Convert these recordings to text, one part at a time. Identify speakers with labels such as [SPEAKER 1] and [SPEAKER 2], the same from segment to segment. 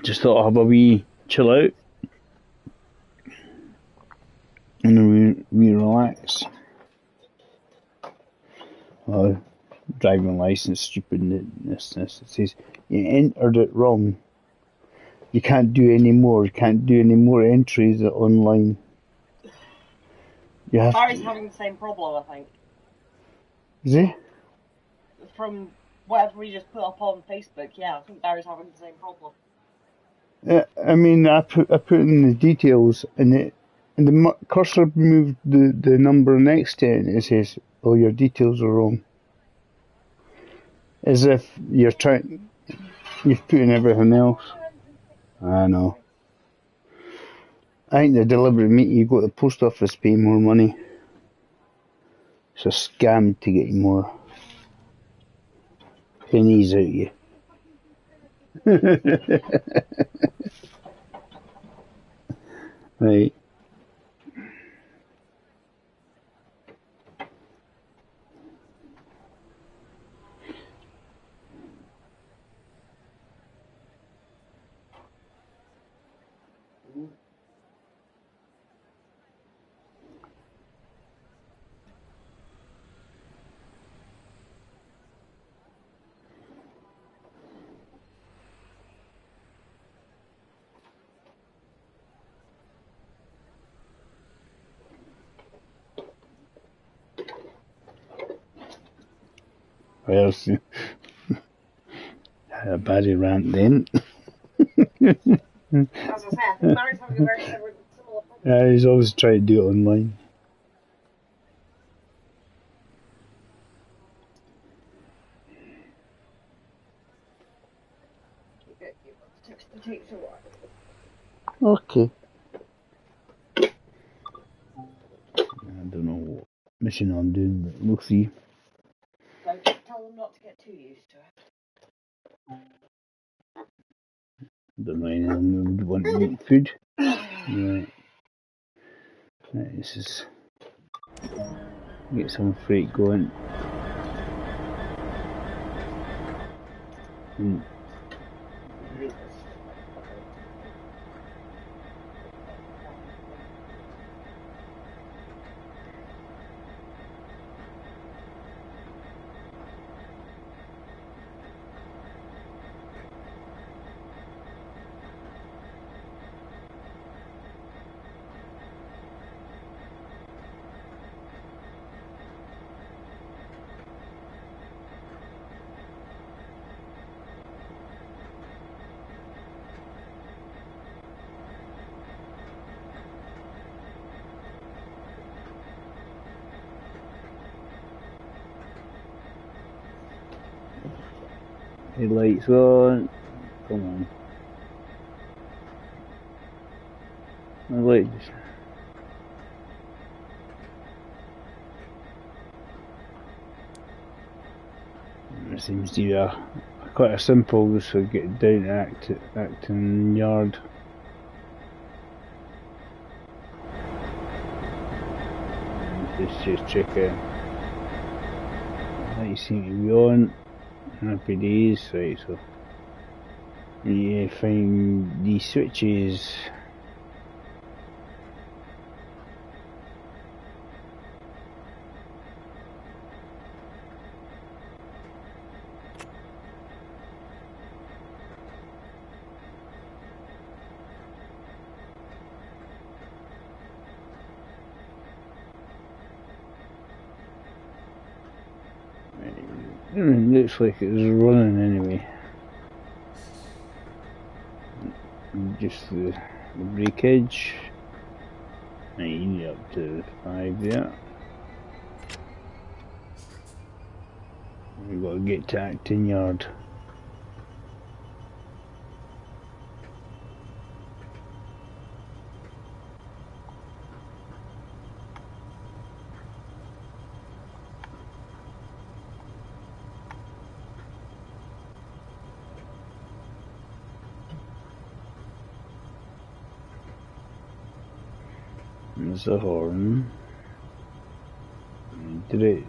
[SPEAKER 1] Just thought I'd have a wee chill out and a wee relax. Oh, driving license stupidness. It says you entered it wrong. You can't do any more. You can't do any more entries online. You have
[SPEAKER 2] Barry's having the same problem, I think.
[SPEAKER 1] Is he?
[SPEAKER 2] From whatever we just put up on Facebook, yeah, I think Barry's having the same problem.
[SPEAKER 1] I mean, I put in the details, and the cursor moved the number next to it, and it says, "Oh, your details are wrong." As if you've put in everything else. I know. I think they're deliberate make you go to the post office, pay more money. It's a scam to get you more pennies out of you. Right. Well, a Barry rant then.
[SPEAKER 2] As I say, I think Barry's having a very similar problem.
[SPEAKER 1] Yeah, he's always trying to do it online.
[SPEAKER 2] It takes a while.
[SPEAKER 1] Okay. I don't know what mission I'm doing, but we'll see.
[SPEAKER 2] So just tell them not to get too used to it.
[SPEAKER 1] Don't know anyone would want to eat food. Right. This is get some freight going. Headlights on. Come on. My lights. It seems to be quite a simple, so get down to Acton Yard. Just check it. Lights seem to be on. Happy days, right, so yeah, find these switches. Looks like it was running anyway. Just the breakage. 9 up to 5 there. We've got to get to Acton Yard. There's the horn. Did it?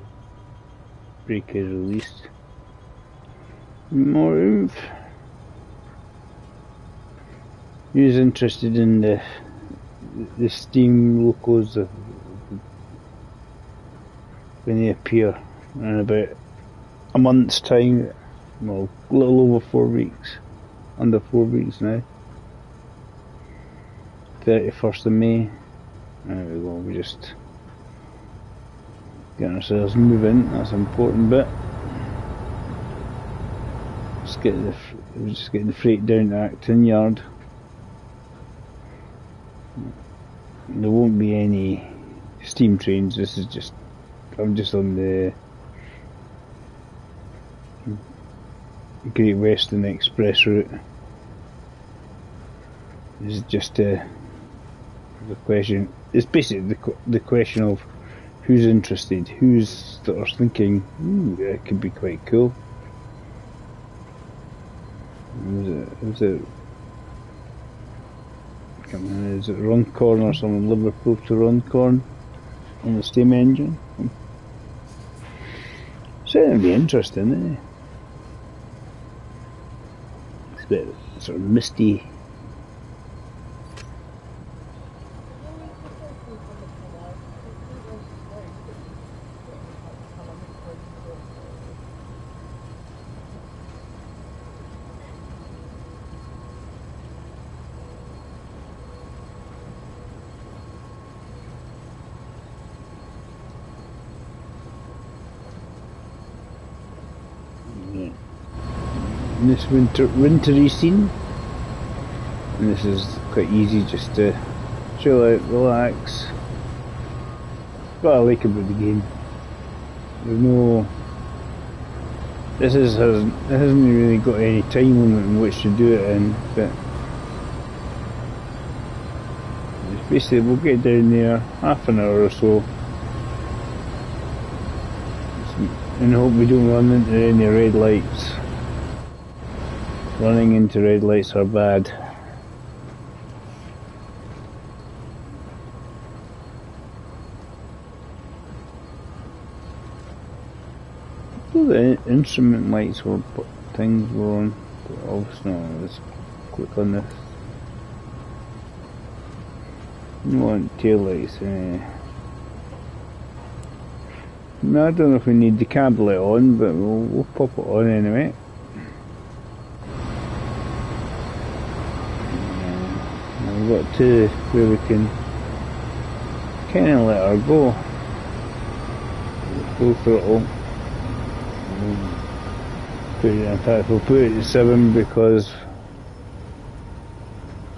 [SPEAKER 1] Breakage released. More oomph. who's interested in the Steam locos when they appear in about a month's time? Well, a little over 4 weeks, under 4 weeks now. 31st of May. There we go. We just getting ourselves moving. That's an important bit. We're just getting the freight down to Acton Yard. There won't be any steam trains. This is just, I'm just on the Great Western Express route. This is just the question. It's basically the question of who's interested, who's sort of thinking, ooh, that could be quite cool. Is it Runcorn or something? Liverpool to Runcorn on the steam engine? So it'd be interesting, eh? It's a bit sort of misty. This wintry scene, and this is quite easy just to chill out, relax. What I like about the game, there's no, this hasn't really got any time limit in which to do it in, but basically we'll get down there half an hour or so and hope we don't run into any red lights. Running into red lights are bad. The instrument lights were things were on, but obviously no, let's click on this. You want tail lights, No, I don't know if we need the cab light on, but we'll pop it on anyway. We've got two where we can kind of let her go. Full throttle. In fact, we'll put it to 7 because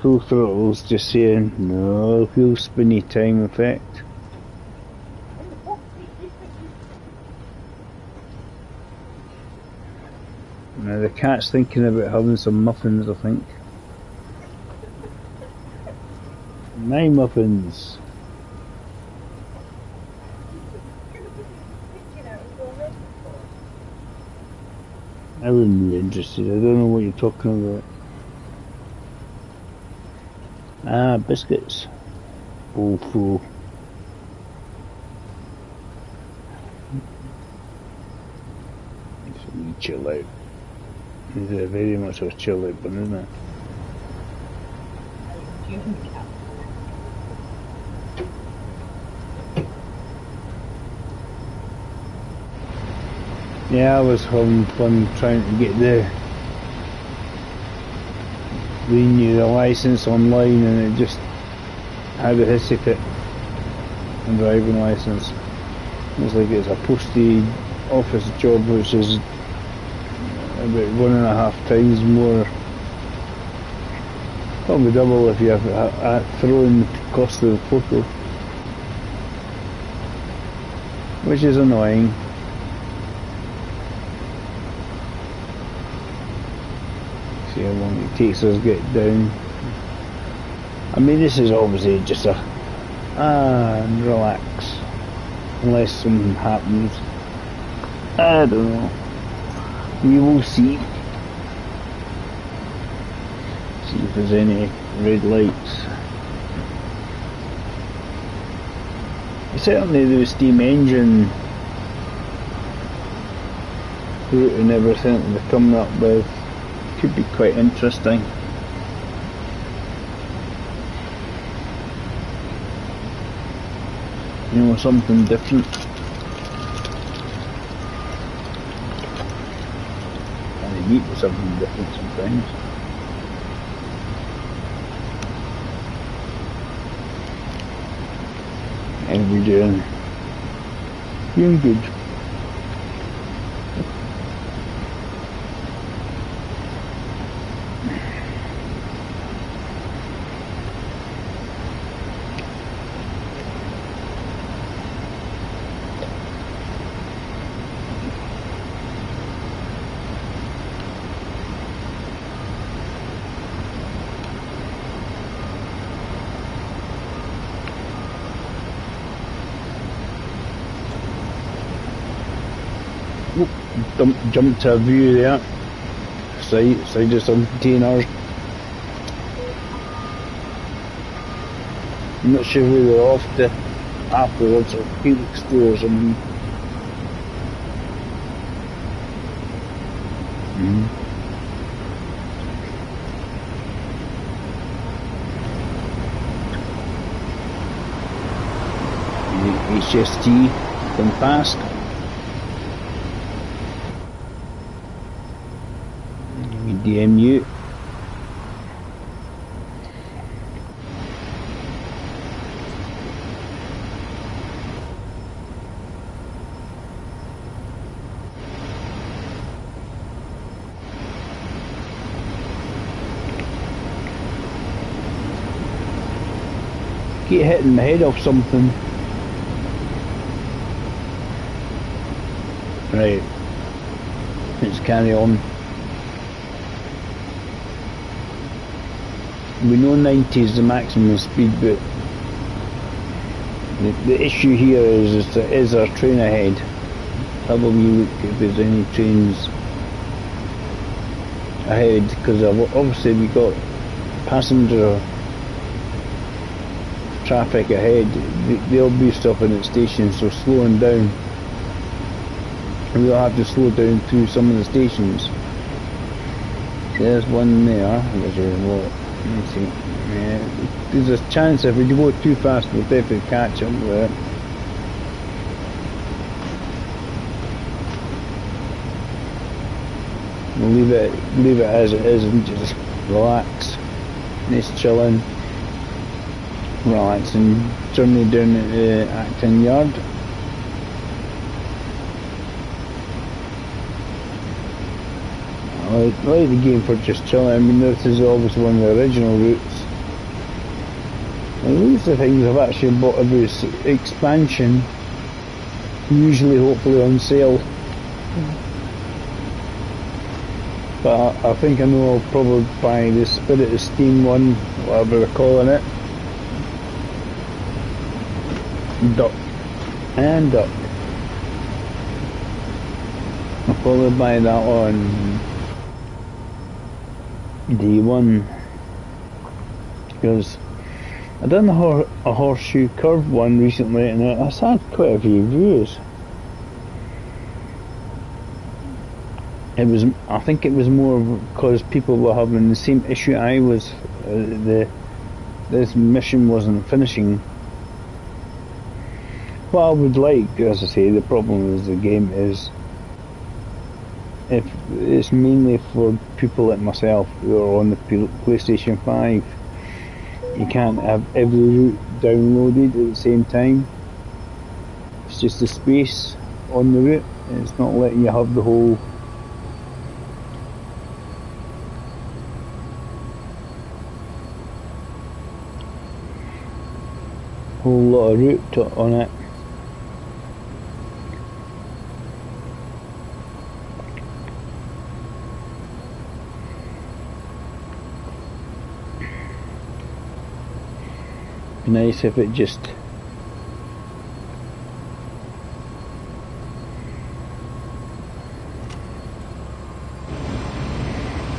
[SPEAKER 1] full throttle's just saying no fuel spinny time effect. Now the cat's thinking about having some muffins, I think. 9 muffins. I wouldn't be interested. I don't know what you're talking about. Ah, biscuits. Oh, fool. It's a chill out. It's very much a chill out one, isn't it? Yeah, I was having fun trying to get renew the license online, and it just had a hissy fit on driving license. It's like it's a postie office job, which is about 1.5 times more, probably double if you have throw in the cost of the photo, which is annoying. See how long it takes us to get down. I mean, this is obviously just and relax, unless something happens. I don't know. We will see. See if there's any red lights. Certainly the steam engine route and everything they're coming up with could be quite interesting. You know, something different. And they meet with something different sometimes. And we're doing good. Jump to a view there, side of some containers. I'm not sure who they're off to afterwards, or Felix Store or something. HST from past. DMU. Keep hitting my head off something. Right. Let's carry on. We know 90 is the maximum speed, but the issue here is there a train ahead? Have a wee look if there's any trains ahead, because obviously we've got passenger traffic ahead. They'll be stopping at stations, so slowing down. And we'll have to slow down through some of the stations. There's one there, which is what? Let me see. Yeah, there's a chance if we go too fast we'll definitely catch up with it. We'll leave it as it is and just relax. Nice chilling, relaxing journey down at the Acton Yard. I like the game for just chilling. I mean, this is obviously one of the original routes. And these are things I've actually bought every expansion, usually hopefully on sale. But I think I know I'll probably buy the Spirit of Steam one, whatever they're calling it. Duck. And Duck. I'll probably buy that one. D1, because I done a horseshoe curve one recently and it's had quite a few views. I think it was more because people were having the same issue I was. This mission wasn't finishing. What I would like, as I say, the problem with the game is if it's mainly for people like myself who are on the PlayStation 5. You can't have every route downloaded at the same time. It's just the space on the route. It's not letting you have the whole lot of route on it. Nice if it just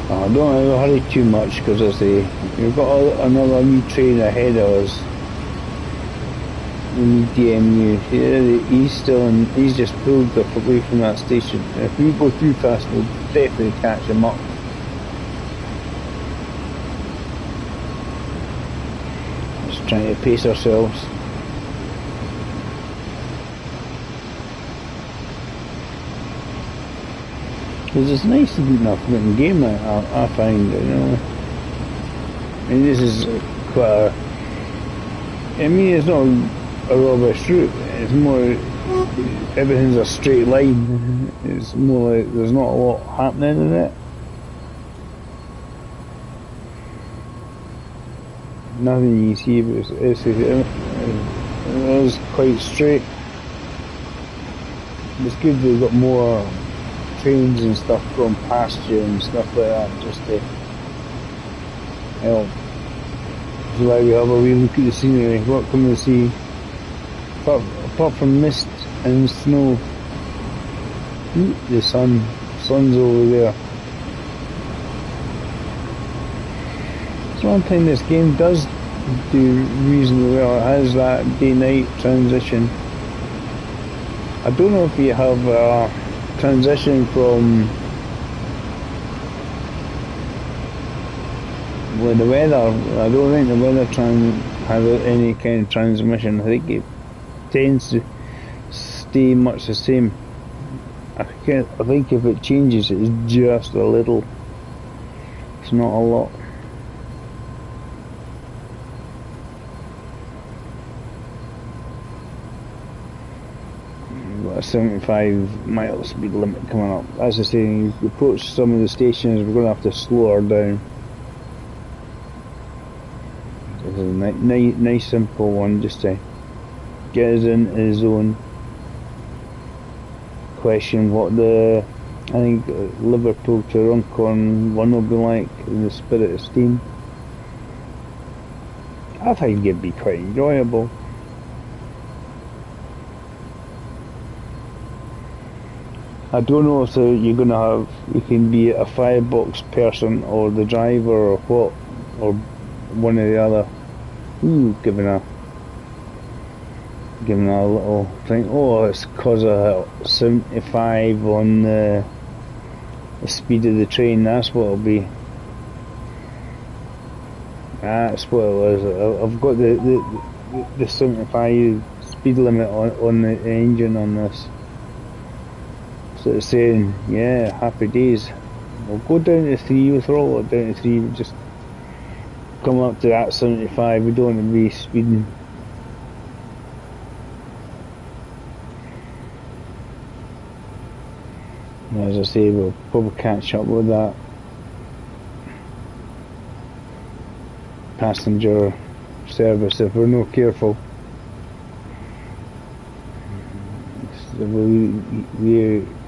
[SPEAKER 1] don't hurry too much, because I say we've got another new train ahead of us. We need DMU. Yeah, he's just pulled up away from that station. If we go too fast we'll definitely catch him up. Trying to pace ourselves. Because it's nice to good enough looking game, I find, you know. I mean, this is quite a... I mean, it's not a rubbish route, it's more... Everything's a straight line. It's more like there's not a lot happening in it. Nothing you see, but it's quite straight. It's good they've got more trains and stuff going past you and stuff like that, just to help. So why we have a wee look at the scenery. What can we see? Apart from mist and snow. Ooh, the sun's over there. It's one thing this game does do reasonably well. It has that day-night transition. I don't know if you have a transition from with the weather. I don't think the weather has any kind of transmission. I think it tends to stay much the same. I think if it changes, it's just a little. It's not a lot. We've got a 75-mile speed limit coming up. As I say, you approach some of the stations, we're going to have to slow her down. This is a nice simple one, just to get us into the zone. Question what I think Liverpool to Runcorn one will be like in the Spirit of Steam. I think it'd be quite enjoyable. I don't know if you're going to have, you can be a firebox person or the driver or what, or one or the other. Ooh, giving a little thing. Oh, it's because of 75 on the speed of the train. That's what it'll be. That's what it was. I've got the 75 speed limit on the engine on this. So it's saying, yeah, happy days. We'll go down to 3, we'll throttle it down to 3, we'll just come up to that 75, we don't want to be speeding. As I say, we'll probably catch up with that passenger service if we're not careful. So we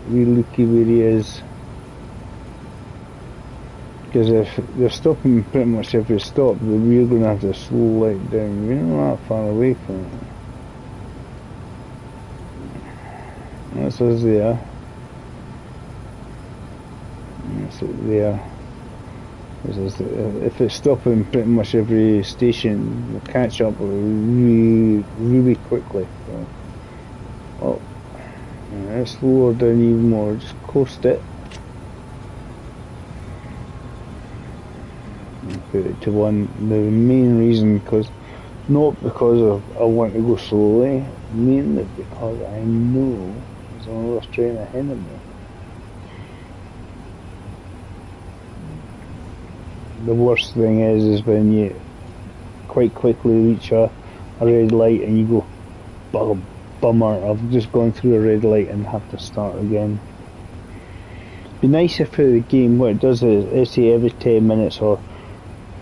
[SPEAKER 1] looky where he is. Because if they're stopping pretty much every stop, then we're going to have to slow it down. We're not that far away from it. That's us there. That's it there. If it's stopping pretty much every station, we'll catch up really, really quickly. So, oh, let's slow down even more. Just coast it. Put it to 1. The main reason, not because I want to go slowly, mainly because I know there's another train ahead of me. The worst thing is when you quite quickly reach a red light and you go, bummer, I've just gone through a red light and have to start again. It'd be nice if the game, what it does is, let's say every 10 minutes or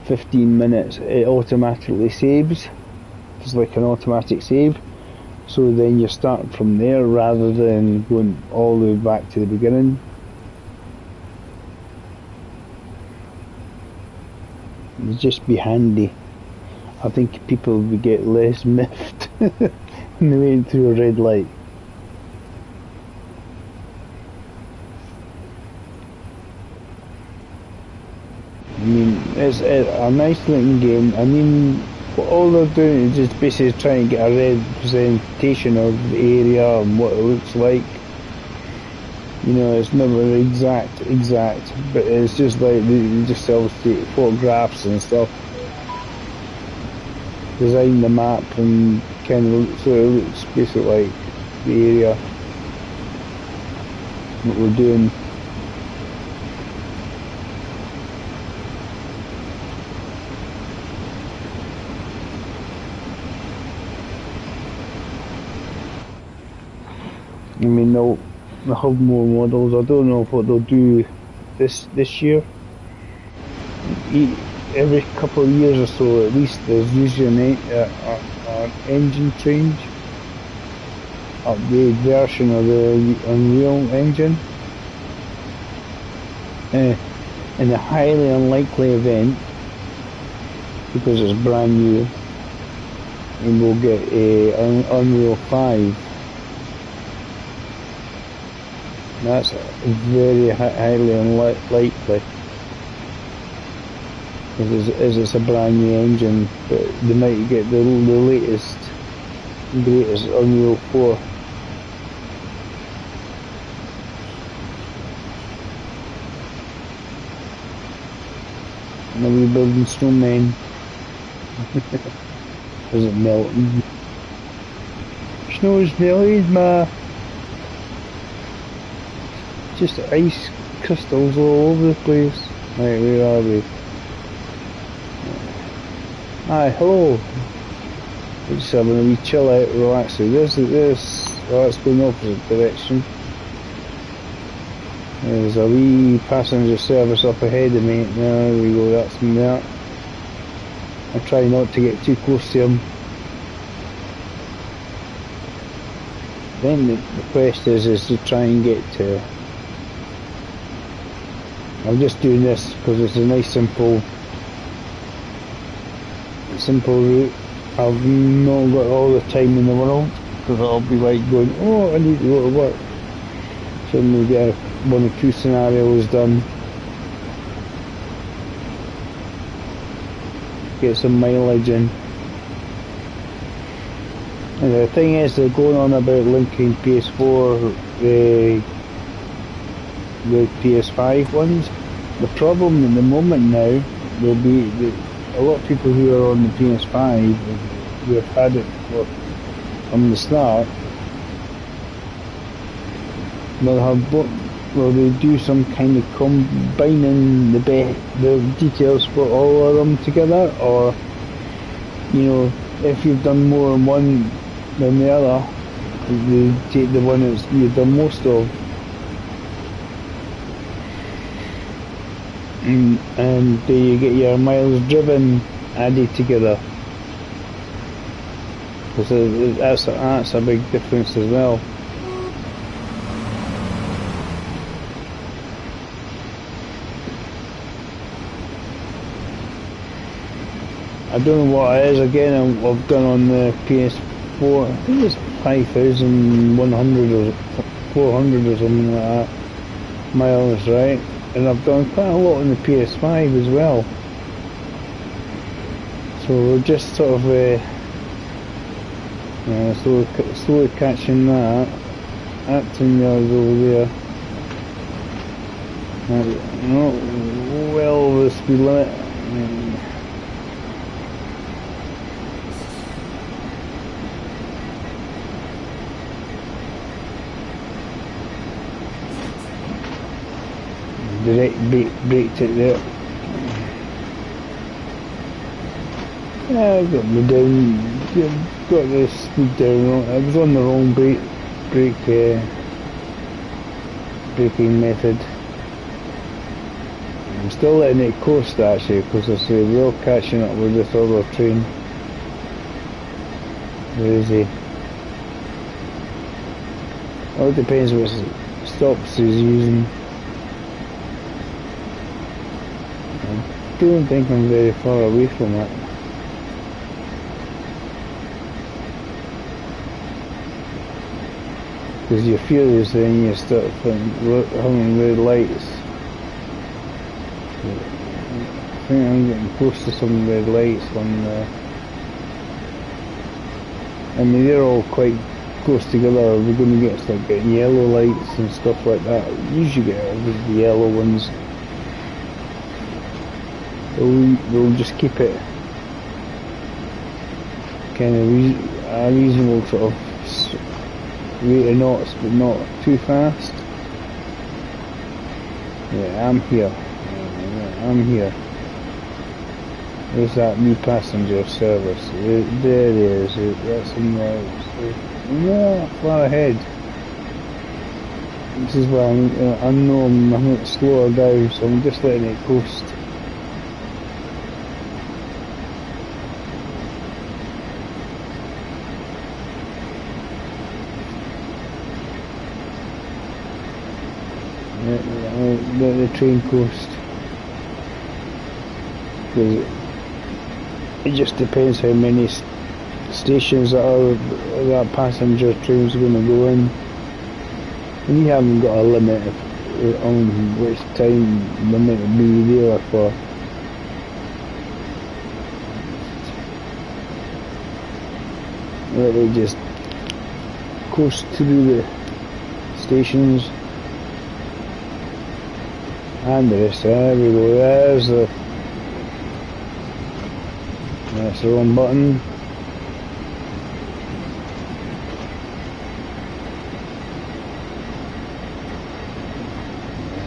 [SPEAKER 1] 15 minutes, it automatically saves. It's like an automatic save. So then you're starting from there rather than going all the way back to the beginning. It'd just be handy. I think people would get less miffed when they went through a red light. I mean, it's a nice looking game. I mean, all they're doing is just basically trying to get a representation of the area and what it looks like. You know, it's never exact, but it's just like they just obviously photographs and stuff. Design the map and kind of so it looks basically like the area. What we're doing. I mean, they'll have more models. I don't know what they'll do this year. Every couple of years or so, at least, there's usually an engine change, upgrade version of the Unreal Engine. In a highly unlikely event, because it's brand new, and we'll get an Unreal 5. That's very highly unlikely, as it's a brand new engine, but they might get the latest, greatest Unreal 4. And we're building snowmen. Is it melting? Snow's melted, ma. Just ice crystals all over the place. Right, where are we? Hi, hello. We're just having a wee chill out, relaxing. This, oh, it's going the opposite direction. There's a wee passenger service up ahead of me. There we go, that's that. I try not to get too close to him. Then the quest is to try and get to... I'm just doing this because it's a nice simple route. I've not got all the time in the world, because I'll be like going, oh, I need to go to work. So we get one or two scenarios done. Get some mileage in. And the thing is, they're going on about linking PS4 the PS5 ones. The problem in the moment now will be a lot of people who are on the PS5 who have had it from the start will they do some kind of combining the details for all of them together, or you know, if you've done more in one than the other, they take the one that you've done most of, and you get your miles driven added together. So that's a big difference as well. I don't know what it is. Again, I've done on the PS4. I think it's 5,100 or 400 or something like that miles, right? And I've done quite a lot on the PS5 as well. So we're just sort of slowly catching that. That 10 yards over there. Not well over the speed limit. Braked it there. Yeah, I got me down, got the speed down. I was on the wrong braking method. I'm still letting it coast actually, because I say we're all catching up with this other train. Where is he? Well, it depends what stops he's using. I don't think I'm very far away from it. Because you're furious when you start having red lights. I think I'm getting close to some red lights on I mean, they're all quite close together. We're going to start getting yellow lights and stuff like that. You usually get the yellow ones. We'll just keep it kind of a reasonable sort of rate of knots, but not too fast. Yeah, I'm here. I'm here. There's that new passenger service. There it is. That's in there. Yeah, far ahead. This is why I know I'm going to slow her down, so I'm just letting it coast. Let the train coast. Because it just depends how many stations that passenger train's going to go in. And you haven't got a limit on which time they're meant to be there for. Let it just coast through the stations. And the rest, there we go, that's the wrong button.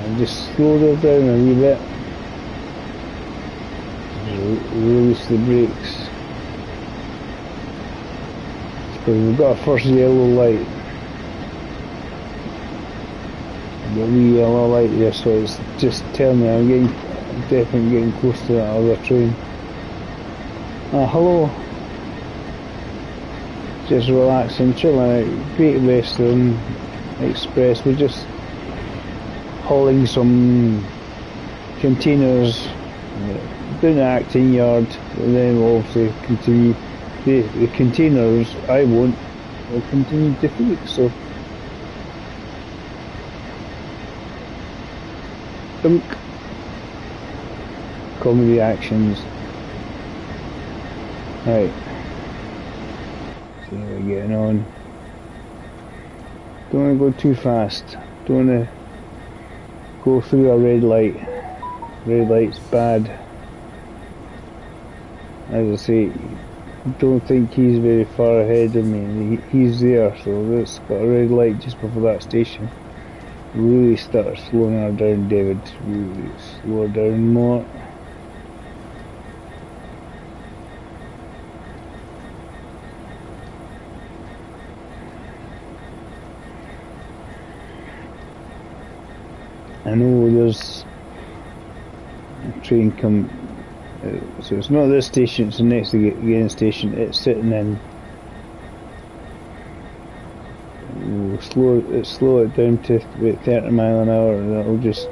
[SPEAKER 1] And just slow it down a wee bit. Release the brakes. Because we've got a first yellow light. The wee yellow light there, so it's just telling me I'm definitely getting close to that other train. Hello. Just relaxing, chilling out. Great Western Express. We're just hauling some containers down the Acton yard, and then we'll obviously continue. The containers I want will continue to Phoenix, so dunk. Comedy actions. Right. See how we're getting on. Don't want to go too fast. Don't want to go through a red light. Red light's bad. As I say, don't think he's very far ahead of me. He's there, so it's got a red light just before that station. Really start slowing her down, David. Really slow her down more. I know there's a train come, so it's not this station, it's the next again station it's sitting in. We'll slow it down to about 30 mile an hour, and that'll just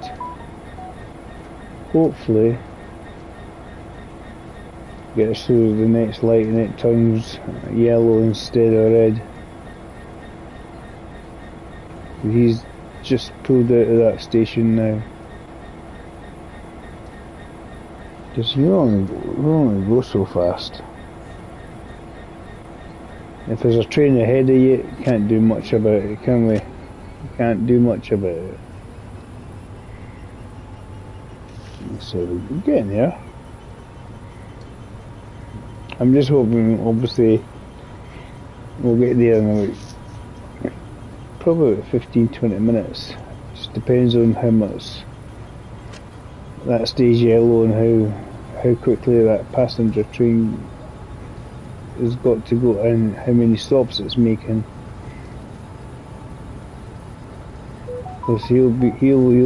[SPEAKER 1] hopefully get us through the next light, and it turns yellow instead of red. He's just pulled out of that station now. Because you only go so fast. If there's a train ahead of you, you can't do much about it, can we? You can't do much about it. So we're getting there. I'm just hoping, obviously, we'll get there in about probably about 15-20 minutes. Just depends on how much that stays yellow and how quickly that passenger train has got to go and how many stops it's making. Because he'll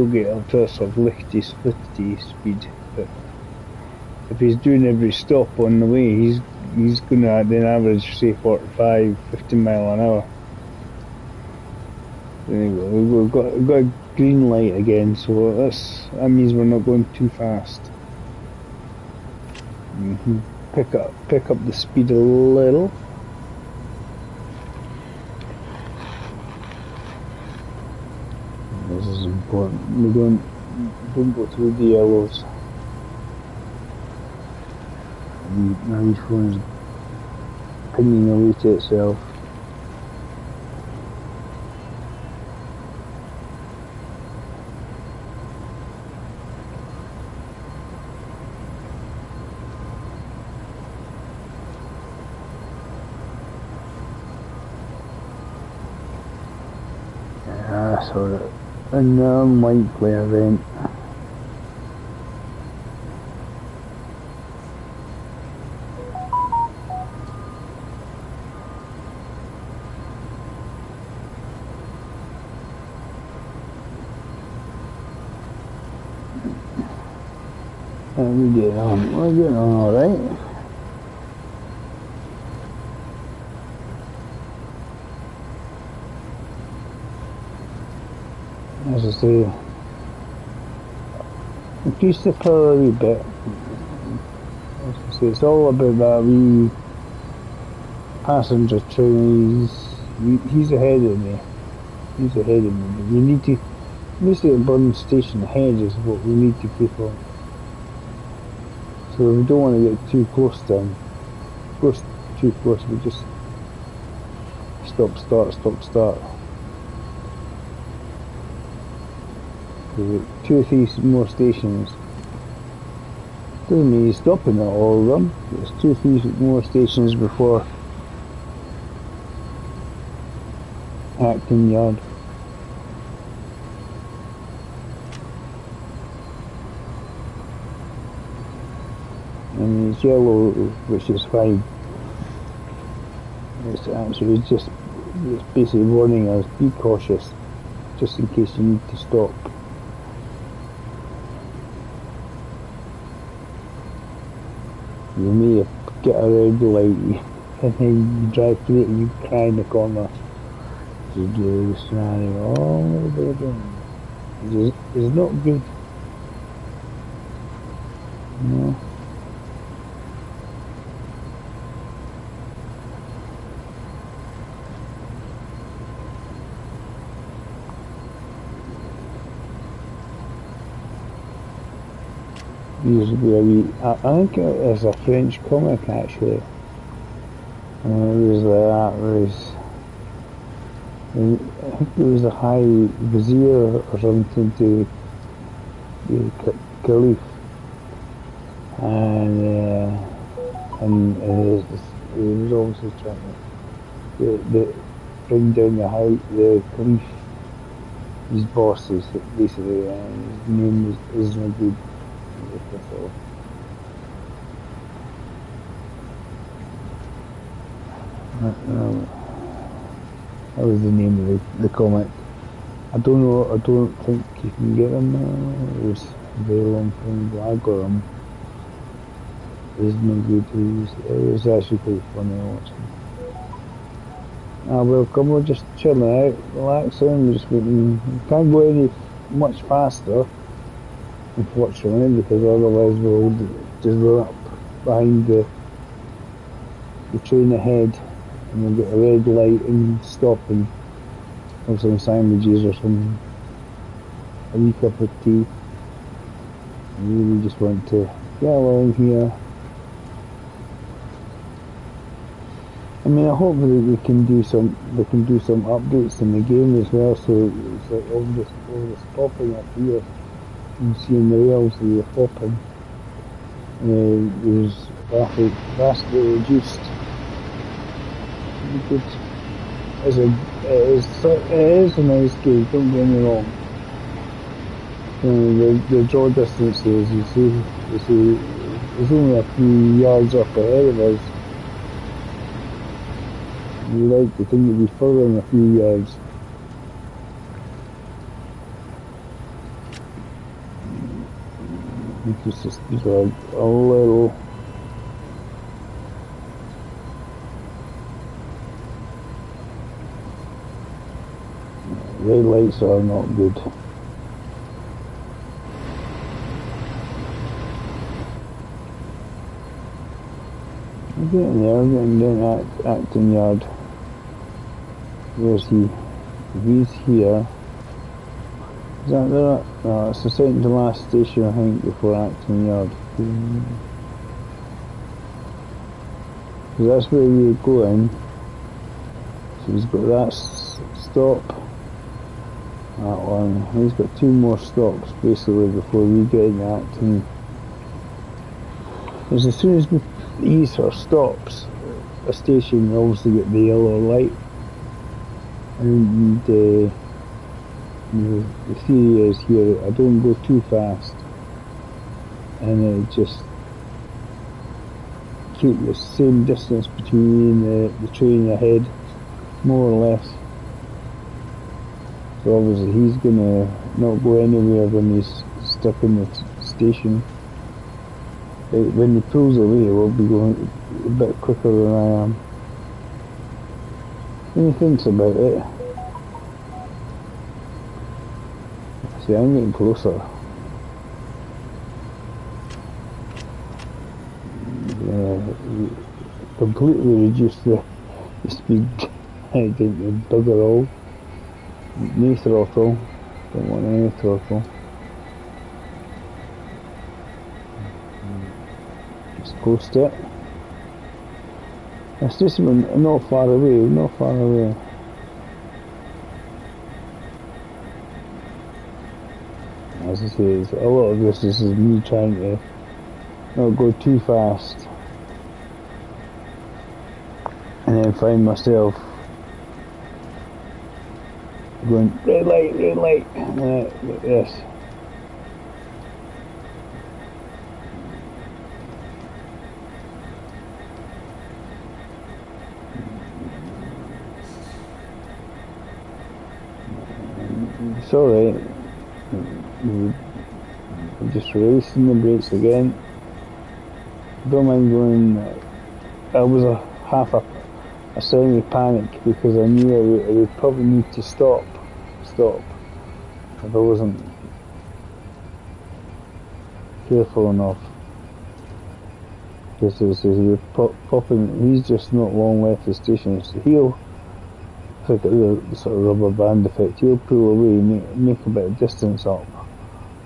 [SPEAKER 1] get up to a sort of lichty speed, but if he's doing every stop on the way, he's gonna then average say 45-50 mile an hour. There you go. We've got a green light again, so that means we're not going too fast. Pick up the speed a little. This is important. We don't go through the yellows. Now his phone's pinging away to itself. So an unlikely event. we get on. We're getting on alright. As I say, increase the power a wee bit. As I say, it's all about that wee passenger train. He's ahead of me. He's ahead of me. But you need to, basically, Burn Station ahead is what we need to keep on. So we don't want to get too close to him. Too close, we just stop, start. 2 or 3 more stations. Doesn't mean he's stopping at all of them. There's 2 or 3 more stations before Acton Yard. And it's yellow, which is fine. It's actually it's basically warning us, be cautious, just in case you need to stop. You may get a red light and then you drive through it and you cry in the corner. You do this scenario all the way down. It's not good. No. Used to be a wee, I think it was a French comic actually. It was I think it was a high vizier or something to the caliph, and it was obviously trying to bring down the caliph, his bosses basically, and his name isn't good. That was the name of the comic. I don't know, I don't think you can get them now. It was a very long time ago. I got them. It isn't good to use. It was actually quite funny watching. Welcome, we're just chilling out, relaxing, just waiting. We can't go any much faster, unfortunately, because otherwise we'll just run up behind the train ahead and we'll get a red light and stop and have some sandwiches or a wee cup of tea. I really just want to get along here. I mean, I hope that they can do some updates in the game as well, so it's like all this popping up here. You see in the rails that you're popping. There's traffic vastly reduced. It is a nice game, don't get me wrong. The draw distances, you see, there's only a few yards up ahead of us. You like to think it'd be further than a few yards. It's just a little. Red lights are not good. I'm getting there, I'm getting down Acton Yard. Where's he? He's here. Is that there? No, it's the second to last station, I think, before Acton Yard. So that's where we're going. So he's got that stop. That one. He's got 2 more stops basically before we get into Acton. Because as soon as these are stops, a station will obviously get the yellow light. And the theory is here, I don't go too fast, and just keep the same distance between the train ahead, more or less. So obviously he's gonna not go anywhere when he's stuck in the station. when he pulls away, we'll be going a bit quicker than I am. When he thinks about it, see, I'm getting closer. Completely reduce the speed. I didn't bugger all. No throttle. Don't want any throttle. Just coast it. It's just not far away, not far away. As I say, a lot of this is me trying to not go too fast. And then find myself going red light, yes. It's alright. Just releasing the brakes again. Don't mind going. I was a semi-panic because I knew I would probably need to stop if I wasn't careful enough. Because he's popping, he's just not long left the station, so he'll, it's like the sort of rubber band effect, he'll pull away, make a bit of distance up,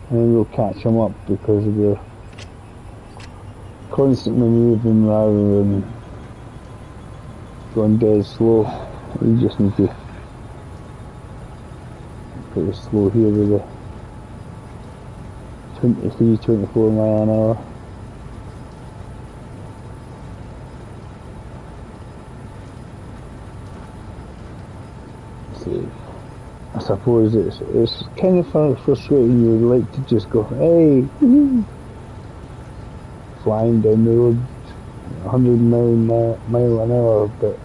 [SPEAKER 1] and then we'll catch him up because we're constantly moving rather than going dead slow. We just need to pretty slow here with the 23-24 mile an hour. See, I suppose it's kind of frustrating. You would like to just go, hey, flying down the road 100 mile an hour, but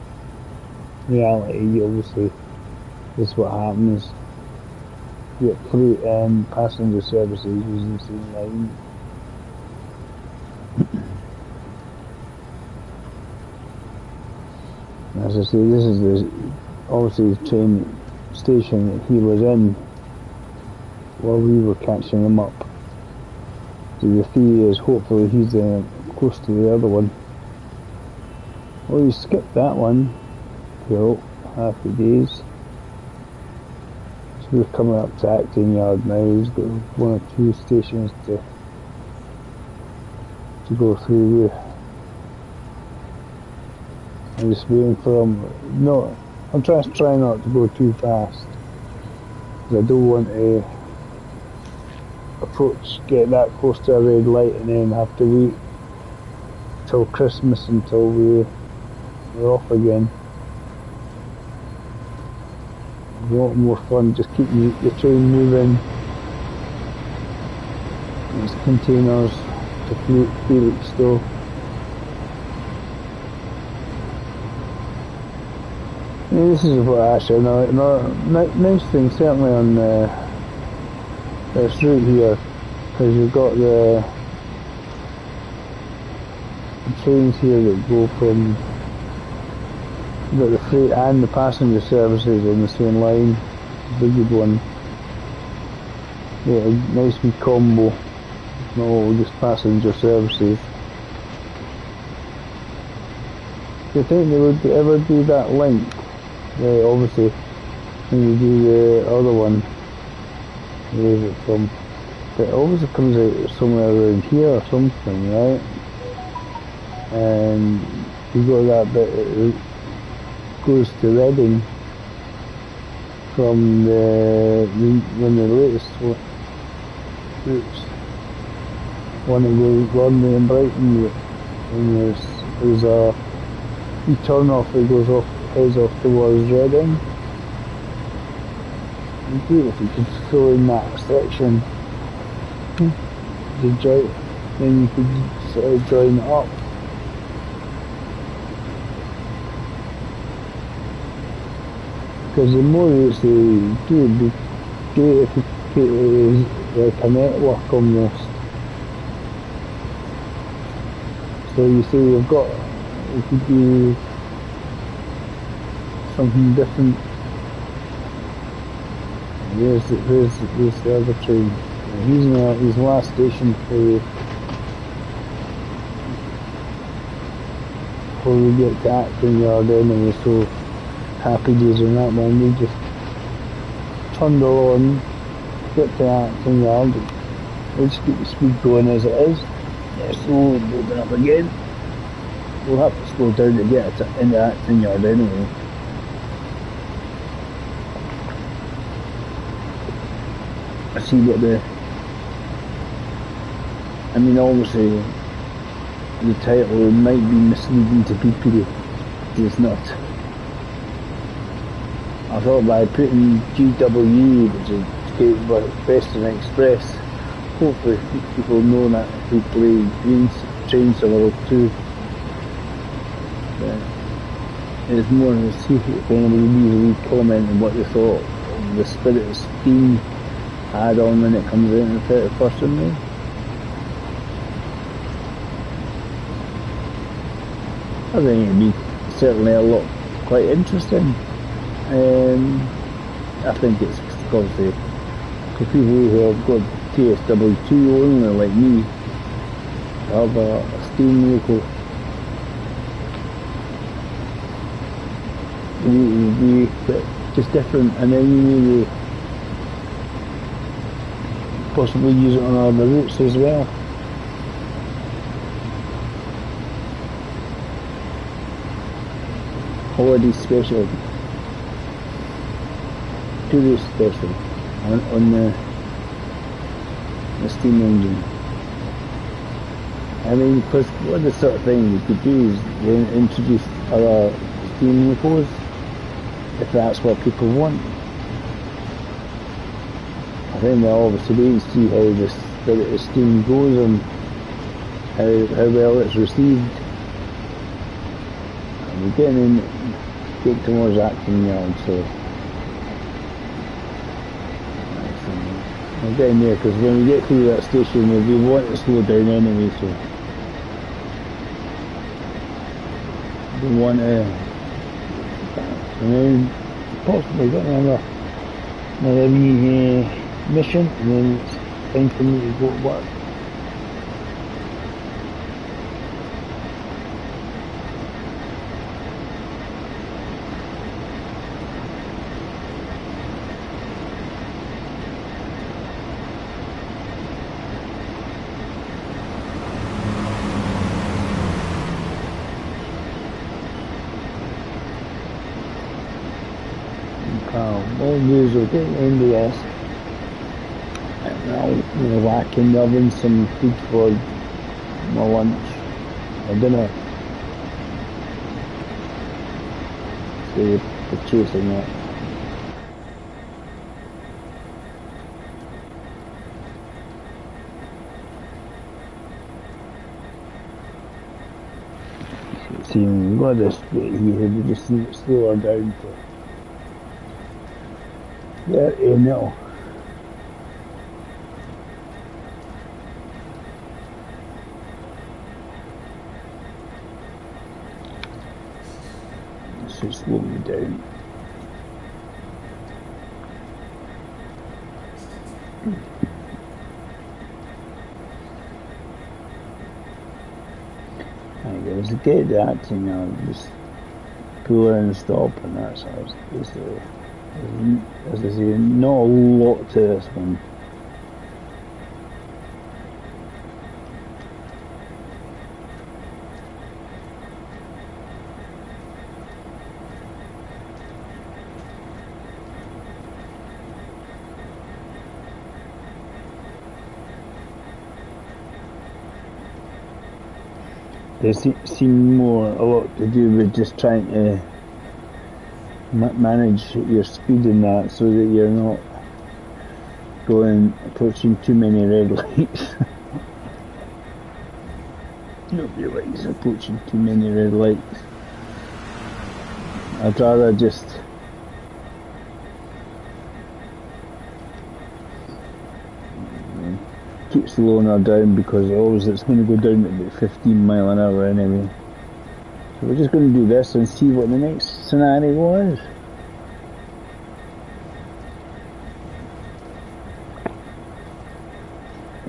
[SPEAKER 1] reality obviously is what happens. You get freight and passenger services using the same line. As I say, this is obviously the train station that he was in while we were catching him up. So the theory is hopefully he's close to the other one. Well, you skipped that one. Cool. Happy days. So we're coming up to Acton Yard now. He's got one or two stations to go through here. I'm just waiting for him. No, I'm trying not to go too fast, because I don't want to get that close to a red light and then have to wait till Christmas until we're off again. A lot more fun, just keep the train moving. There's containers to Felixstowe. Yeah, this is what actually nice thing certainly on this route here, because you've got the trains here that go from, you've got the freight and the passenger services on the same line. The good one. Yeah, nice wee combo. No, just passenger services. Do you think they would ever do that link? Yeah, obviously, when you do the other one, where is it from? It obviously comes out somewhere around here or something, right? And you got that bit, it goes to Reading from when the latest routes. One that goes Rodney and Brighton, and there's a wee turn off that goes off, heads off towards Reading. It'd be great if you could fill in that section. Then you could sort of join it up. Because the more routes they do, it'd be great if you could like a network almost. So you say we could do something different. Where's the other train? He's in his last station before we get to Acton Yard anyway, so happy days on that one. We just trundle on, get to Acton Yard, let's keep the speed going as it is. Yeah, slowly building up again. We'll have to slow down to get into Acton Yard anyway. I see what I mean, obviously the title might be misleading to people. It's not. I thought by putting GWE, which is Great Western Express, hopefully people know that who play Train Simulator 2. It's more to see if anybody leaves a comment on what they thought of the Spirit of Steam add-on when it comes out on the 31st of May. I think it'd be certainly a lot quite interesting. I think it's obviously for people who have got TSW2 only like me, have a Steam vehicle. It would be just different, and then you maybe possibly use it on other routes as well. Holiday special, tourist special on the steam engine. I mean, because what the sort of thing we could do is introduce other steam vehicles if that's what people want. I think we'll obviously wait and see how the steam goes and how well it's received. And we're getting towards Acton Yard, so we're getting there, because when we get through that station we'll be wanting to slow down anyway, so we want to, and then possibly got another wee mission, and then it's time for me to go to work. All news will get into this, and I'll whack in the oven some food for my lunch or dinner. So we're chasing that. See, we've got this bit here, we just need to slow her down for. There you know. This should slow me down. Right, guys, to get that thing out, just pull in and stop, and that's how it's basically. As I say, not a lot to this one. There seems a lot to do with just trying to manage your speed in that, so that you're not approaching too many red lights. Nobody likes approaching too many red lights. I'd rather just keep slowing her down because it's going to go down to about 15 mile an hour anyway. So we're just going to do this and see what the next scenario is.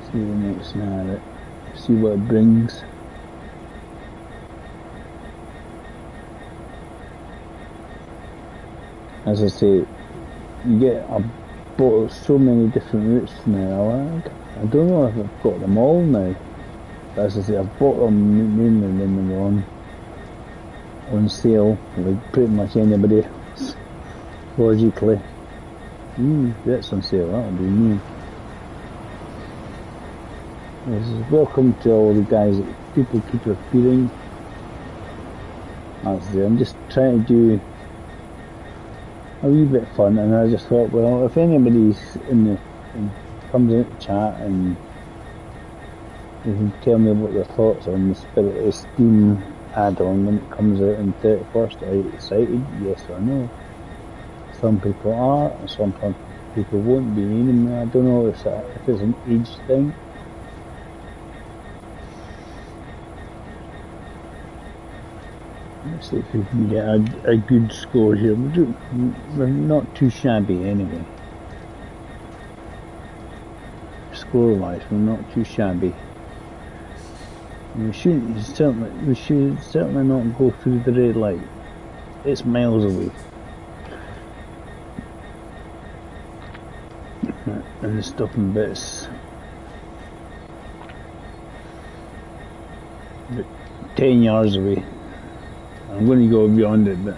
[SPEAKER 1] See the next scenario. See what it brings. As I say, you get so many different routes now. I don't know if I've got them all now. But as I say, I've bought them mainly when they were on sale, like pretty much anybody else. Logically. That's on sale, that'll be me. Welcome to all the guys that people keep appearing. As I say, I'm just trying to do a wee bit of fun, and I just thought, well, if anybody's comes in the chat and they can tell me what their thoughts on the Spirit of Steam add-on when it comes out on 31st, are you excited? Yes or no? Some people are, and some people won't be. I don't know if it's an age thing. Let's see if we can get a good score here. We're not too shabby anyway. Score-wise, we're not too shabby. We should certainly not go through the red light. It's miles away. And the stopping bit's about 10 yards away. I'm going to go beyond it, but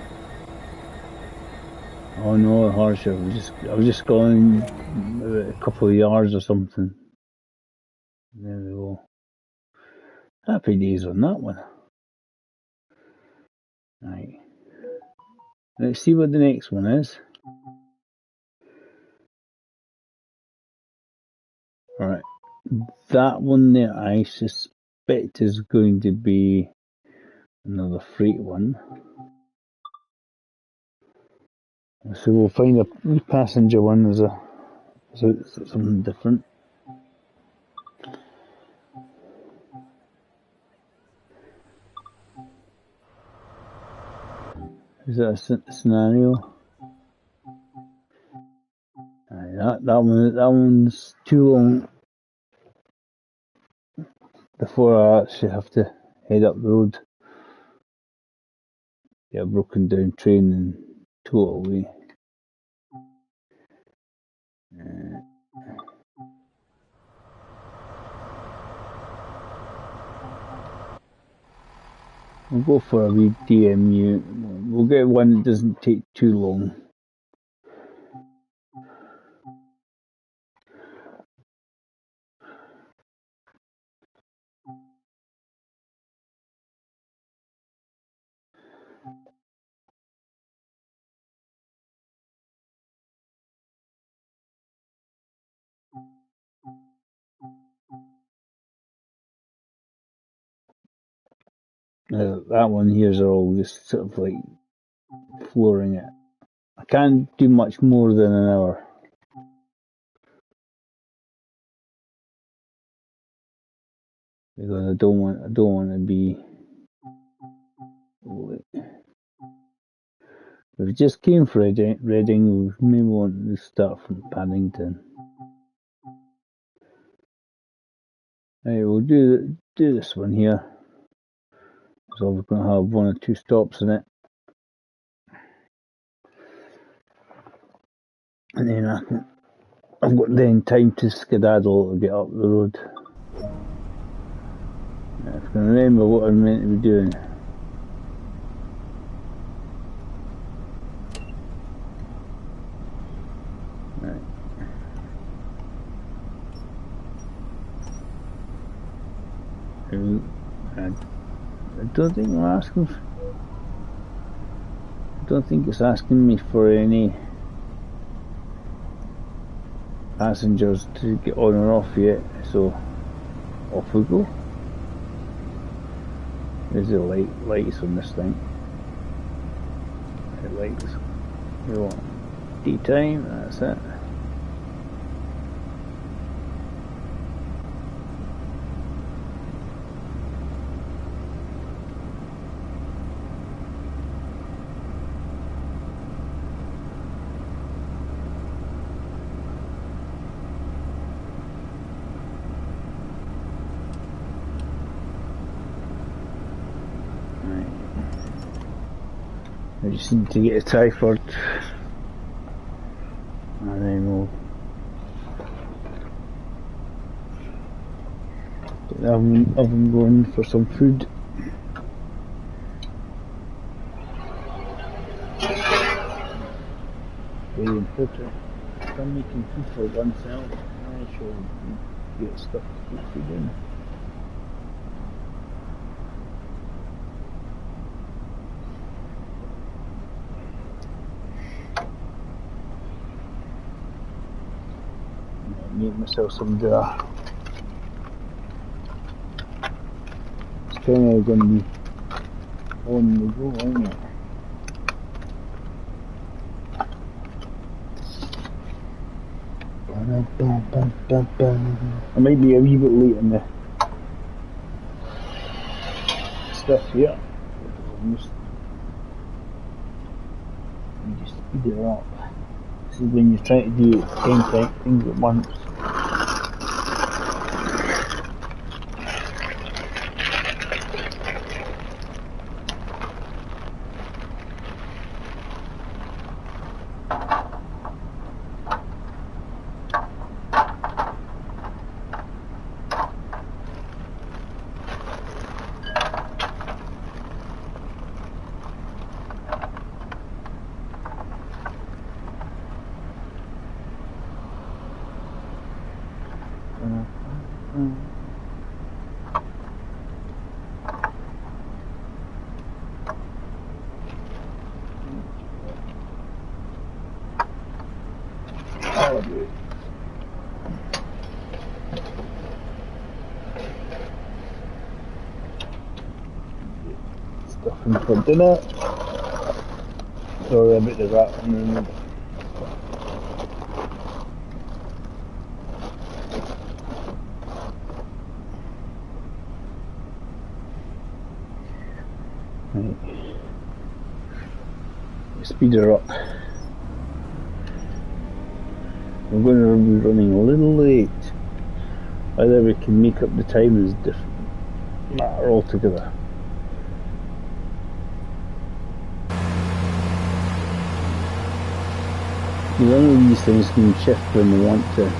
[SPEAKER 1] oh no, harsh! I was just going a couple of yards or something. There we go. Happy days on that one. Right. Let's see what the next one is. Alright. That one there I suspect is going to be another freight one. So we'll find a passenger one as something different. Is that a scenario? That one's too long before I actually have to head up the road. Get a broken down train and tow it away. We'll go for a wee DMU. We'll get one that doesn't take too long. That one here's all just sort of like flooring it. I can't do much more than an hour. Because I don't want to be. We just came from Reading. We may want to start from Paddington. Right, we'll do this one here. So we're going to have one or two stops in it. And then I've got then time to skedaddle to get up the road. If I can remember what I'm meant to be doing. Right. I don't think I'm asking. I don't think it's asking me for any passengers to get on or off yet, so off we go. There's the lights on this thing. The lights. You want daytime, that's it. I just need to get a tripod, and then we'll get the oven going for some food. Very important. If I'm making food for oneself, I shall get stuff to put food in. Make myself some dinner. It's kind of going to be on the go, isn't it? I might be a wee bit late in the stuff here. Almost. You just speed it up. This is when you're trying to do 10 things at once. Stuffing for dinner. Sorry about the rat in the middle. Right. Speed her up. We're going to be running a little late. Whether we can make up the time is a different matter altogether. None of these things can shift when we want to. It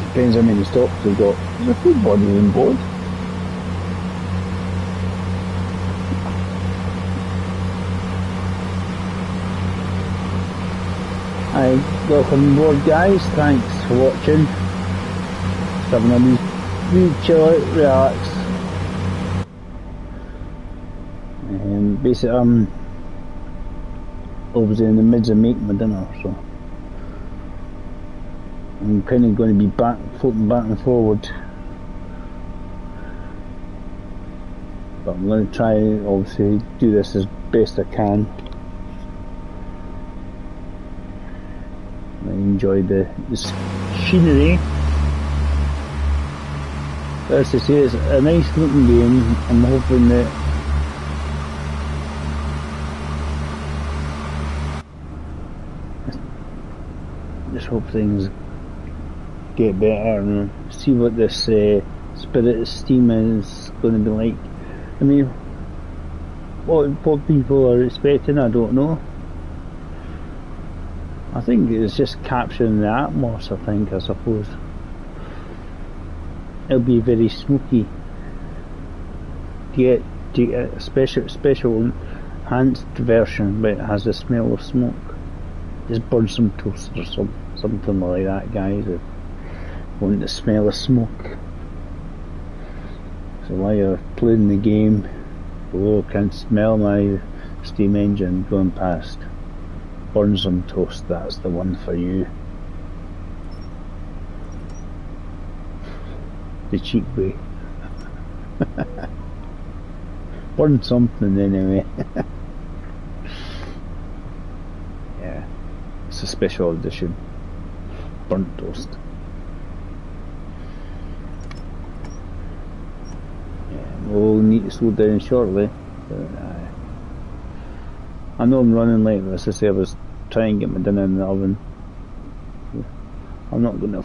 [SPEAKER 1] depends how many stops we've got. There's a full body on board. Hi, welcome aboard guys, thanks for watching. Just having a wee chill out, relax. Basically I'm obviously in the midst of making my dinner, so I'm kind of going to be floating back and forward. But I'm going to try obviously do this as best I can. I enjoy the scenery. As I say, it's a nice looking game. I'm hoping that just hope things get better and see what this Spirit of Steam is going to be like. I mean, what people are expecting, I don't know. I think it's just capturing the atmos, I suppose. It'll be very smoky. To get a special enhanced version, but it has the smell of smoke. Just burn some toast or something like that, guys. If you want the smell of smoke. So while you're playing the game, I can smell my steam engine going past. Burn some toast, that's the one for you. The cheap way. Burn something anyway. Yeah, it's a special edition. Burnt toast. Yeah, we'll need to slow down shortly. But, I know I'm running late, but as I say, I was trying to get my dinner in the oven. I'm not going to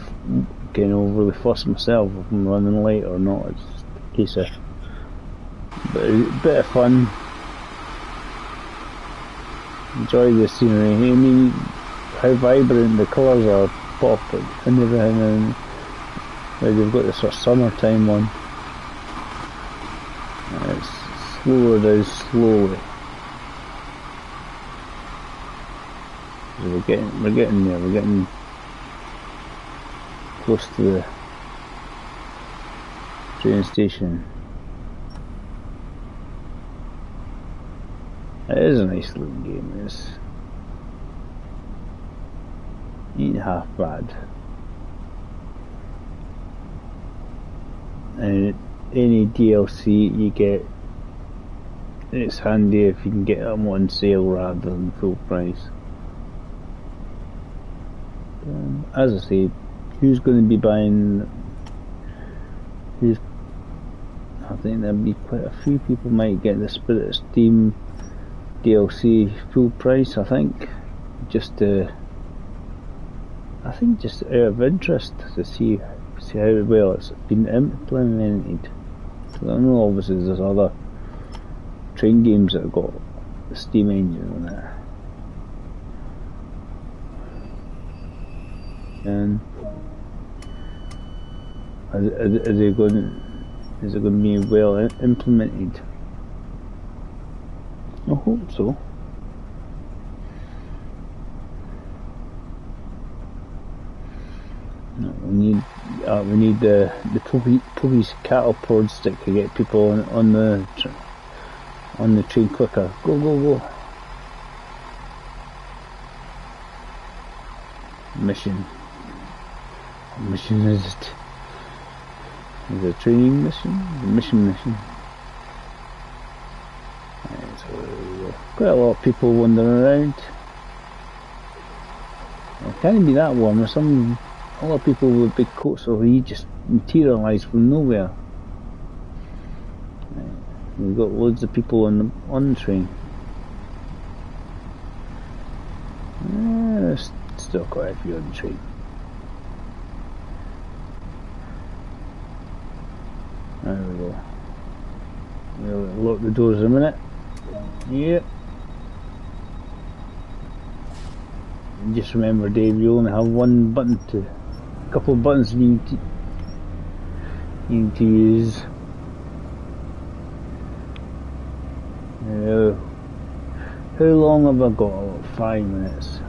[SPEAKER 1] get overly fuss myself if I'm running late or not. It's just a case of a bit of fun. enjoy the scenery. I mean, how vibrant the colours are, pop and everything, and they've got this sort of summertime one. It's slower down slowly. So we're getting there. We're getting close to the train station. It is a nice looking game. It ain't half bad. And any DLC you get, it's handy if you can get them on sale rather than full price. As I say, who's going to be buying? I think there'll be quite a few people might get the Spirit of Steam DLC full price. I think just out of interest to see how well it's been implemented. So I know obviously there's other train games that have got the Steam engine on it. And is it going to be well implemented? I hope so. No, we need the Puggy's cattle prod stick to get people on the train quicker. Go go go! Mission is it? Is it a training mission? A mission. Right, so quite a lot of people wandering around. It can't be that warm. There's a lot of people with big coats, so he just materialised from nowhere. Right. We've got loads of people on the train. There's still quite a few on the train. There we go. We'll lock the doors in a minute. Yep. Just remember, Dave, you only have a couple of buttons you need to use. How long have I got? About 5 minutes.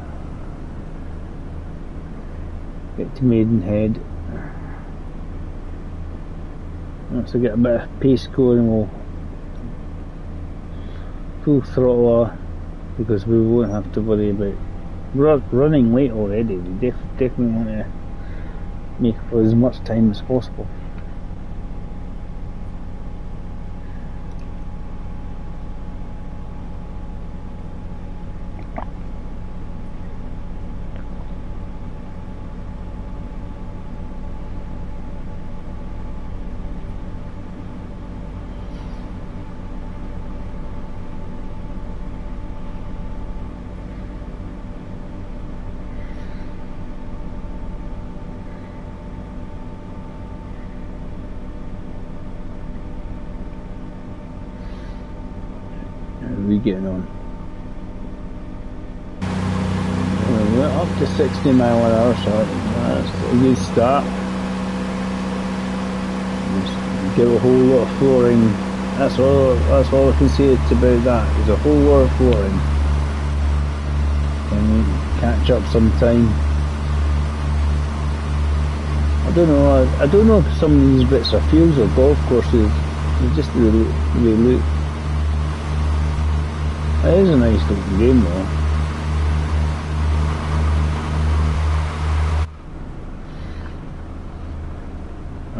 [SPEAKER 1] Get to Maidenhead. Once I get a bit of pace going, we'll full throttle her, because we won't have to worry about running late already. We definitely want to make for as much time as possible. Getting on. We're up to 60 mile an hour, so that's a good start. Just give a whole lot of flooring. That's all I can say about that. There's a whole lot of flooring. Can we catch up sometime? I don't know if some of these bits are fields or golf courses. They just really look. It is a nice looking game though.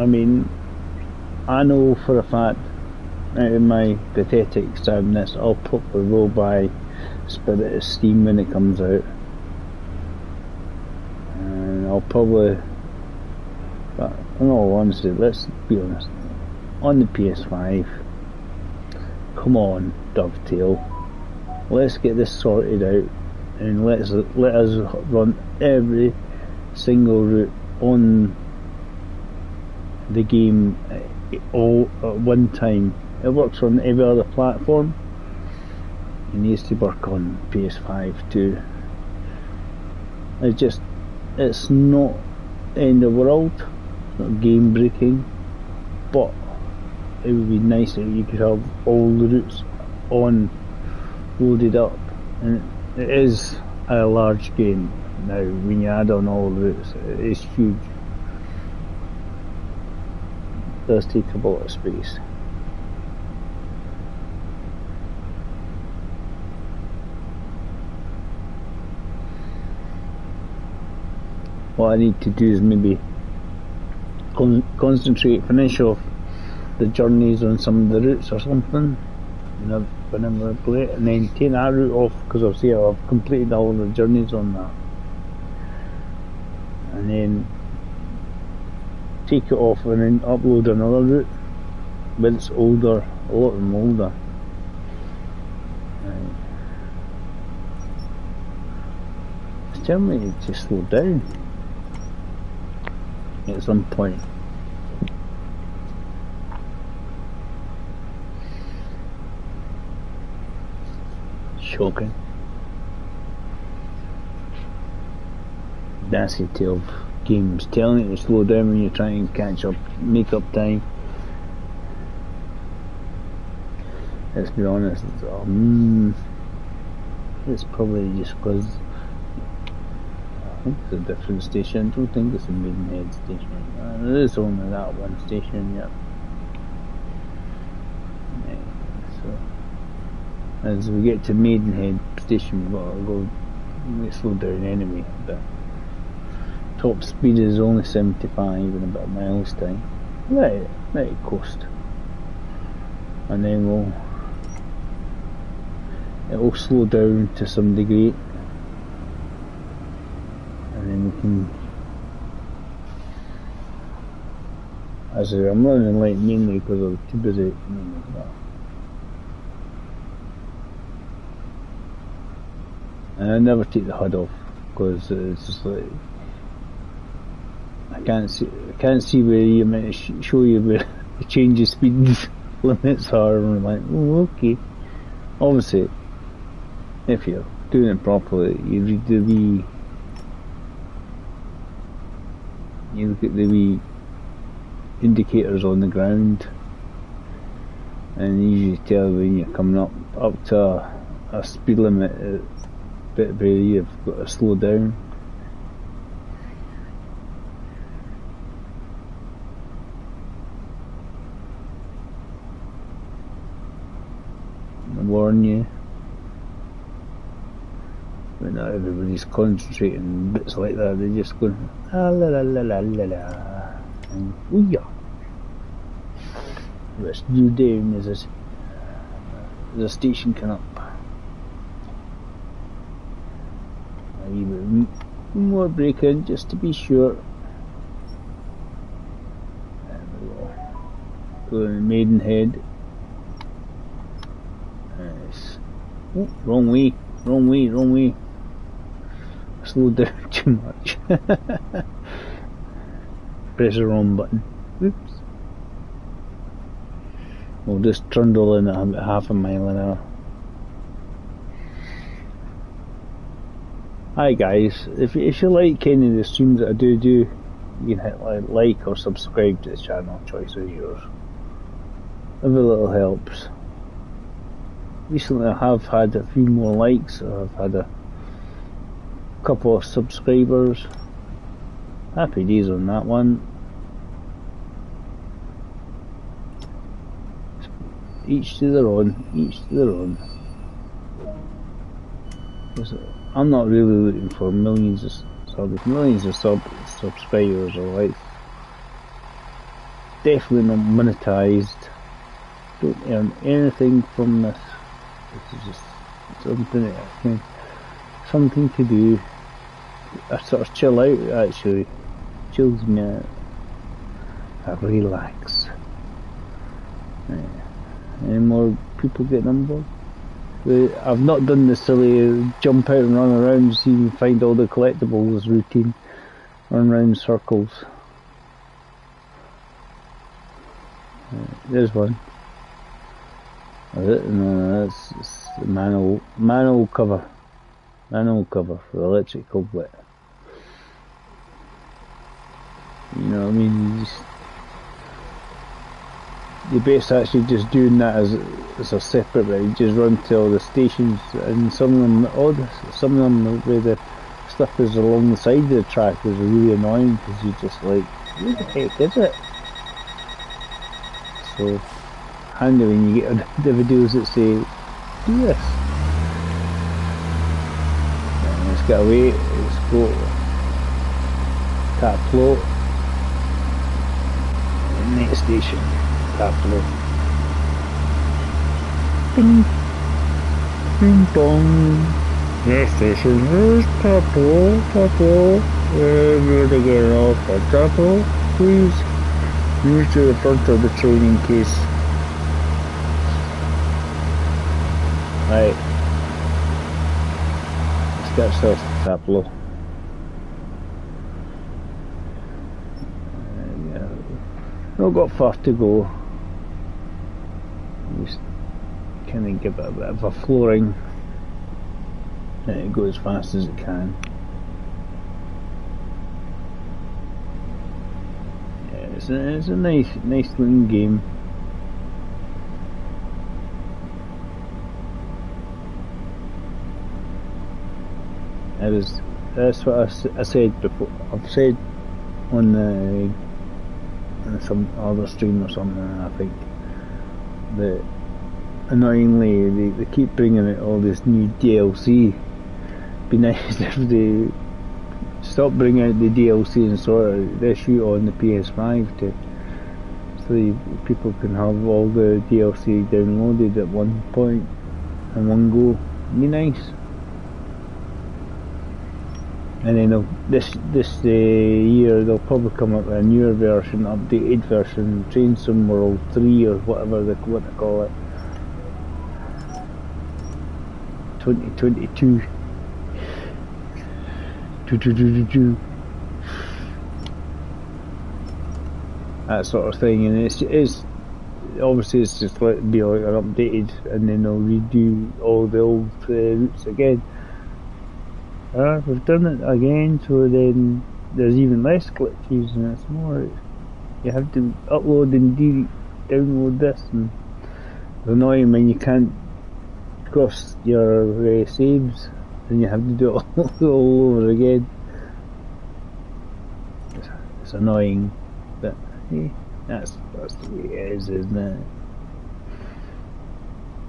[SPEAKER 1] I mean, I know for a fact, out of my pathetic sadness, I'll probably roll by Spirit of Steam when it comes out. And I'll probably, but in all honesty, let's be honest, on the PS5, come on, Dovetail. Let's get this sorted out, and let us run every single route on the game all at one time. It works on every other platform. It needs to work on PS5 too. It's not end of the world, it's not game breaking, but it would be nice if you could have all the routes on, loaded up, and it is a large game. Now when you add on all the routes, it is huge. It does take a lot of space. What I need to do is maybe concentrate, finish off the journeys on some of the routes or something whenever I play it, and then take that route off, because obviously I've completed all the journeys on that, and then take it off and then upload another route, but it's older, a lot of them older. Right. It's telling me to slow down at some point. Shocking. Audacity of games telling you to slow down when you're trying to catch up, make up time. Let's be honest, it's probably just because I think it's a different station. I don't think it's a Maidenhead station. There is only that one station yet. So as we get to Maidenhead station, we've got to go slow down anyway. But top speed is only 75 in about a miles time. Let it coast, and then it'll slow down to some degree, and then we can. As I say, I'm running late mainly because I'm too busy. And I never take the HUD off because it's just like I can't see where you might show you where the change of speed limits are, and I'm like, oh, okay. Obviously, if you're doing it properly, you read you look at the wee indicators on the ground, and they usually tell when you're coming up to a speed limit bit where you've got to slow down. I warn you, but not everybody's concentrating on bits like that. They're just going la la la la la la, and ooh yeah. Let's do down as the station come up. A wee bit more braking just to be sure. There we go. Going to Maidenhead. Nice. Oh, wrong way. I slowed down too much. Press the wrong button. Oops. We'll just trundle in at about half a mile an hour. Hi guys, if you like any of the streams that I do, you can hit like or subscribe to the channel. Choice is yours. Every little helps. Recently I have had a few more likes. I've had a couple of subscribers. Happy days on that one. Each to their own. I'm not really looking for millions of subscribers or likes. Definitely not monetized. Don't earn anything from this. This is just something to do. I sort of chill out, actually. Chills me out. I relax. Any more people getting on board? I've not done the silly jump out and run around to see if you can find all the collectibles routine. Run around circles. There's one. Is it? No, it's the manual cover. Manual cover for the electric culprit. You know what I mean? You're best actually just doing that as a separate, but you just run to all the stations, and some of them where the stuff is along the side of the track is really annoying because you're just like, where the heck is it? So handy when you get the videos that say, do this. And let's get away, let's go Taplow, next station, Taplow. Bing, bing bong. Next station is Taplow. We're getting off at Taplow, please. Move to the front of the train in case. Right. Let's get ourselves to Taplow. Not got far to go. Just kind of give it a bit of a flooring. Let it go as fast as it can. Yeah, it's a nice looking game. That's what I said before. I've said on some other stream or something, I think, that annoyingly they keep bringing out all this new DLC. Be nice if they stop bringing out the DLC and sort of the issue on the PS5 so people can have all the DLC downloaded at one point in one go. Be nice. And then this year they'll probably come up with a newer version, updated version, Train Sim World 3 or whatever what they call it. 2022. That sort of thing, and it's obviously it's just like be like an updated, and then they'll redo all the old routes again. We've done it again, so then there's even less glitches and it's more, you have to upload and download this, and it's annoying when you can't cross your saves and you have to do it all over again. It's annoying, but hey, that's the way it is, isn't it?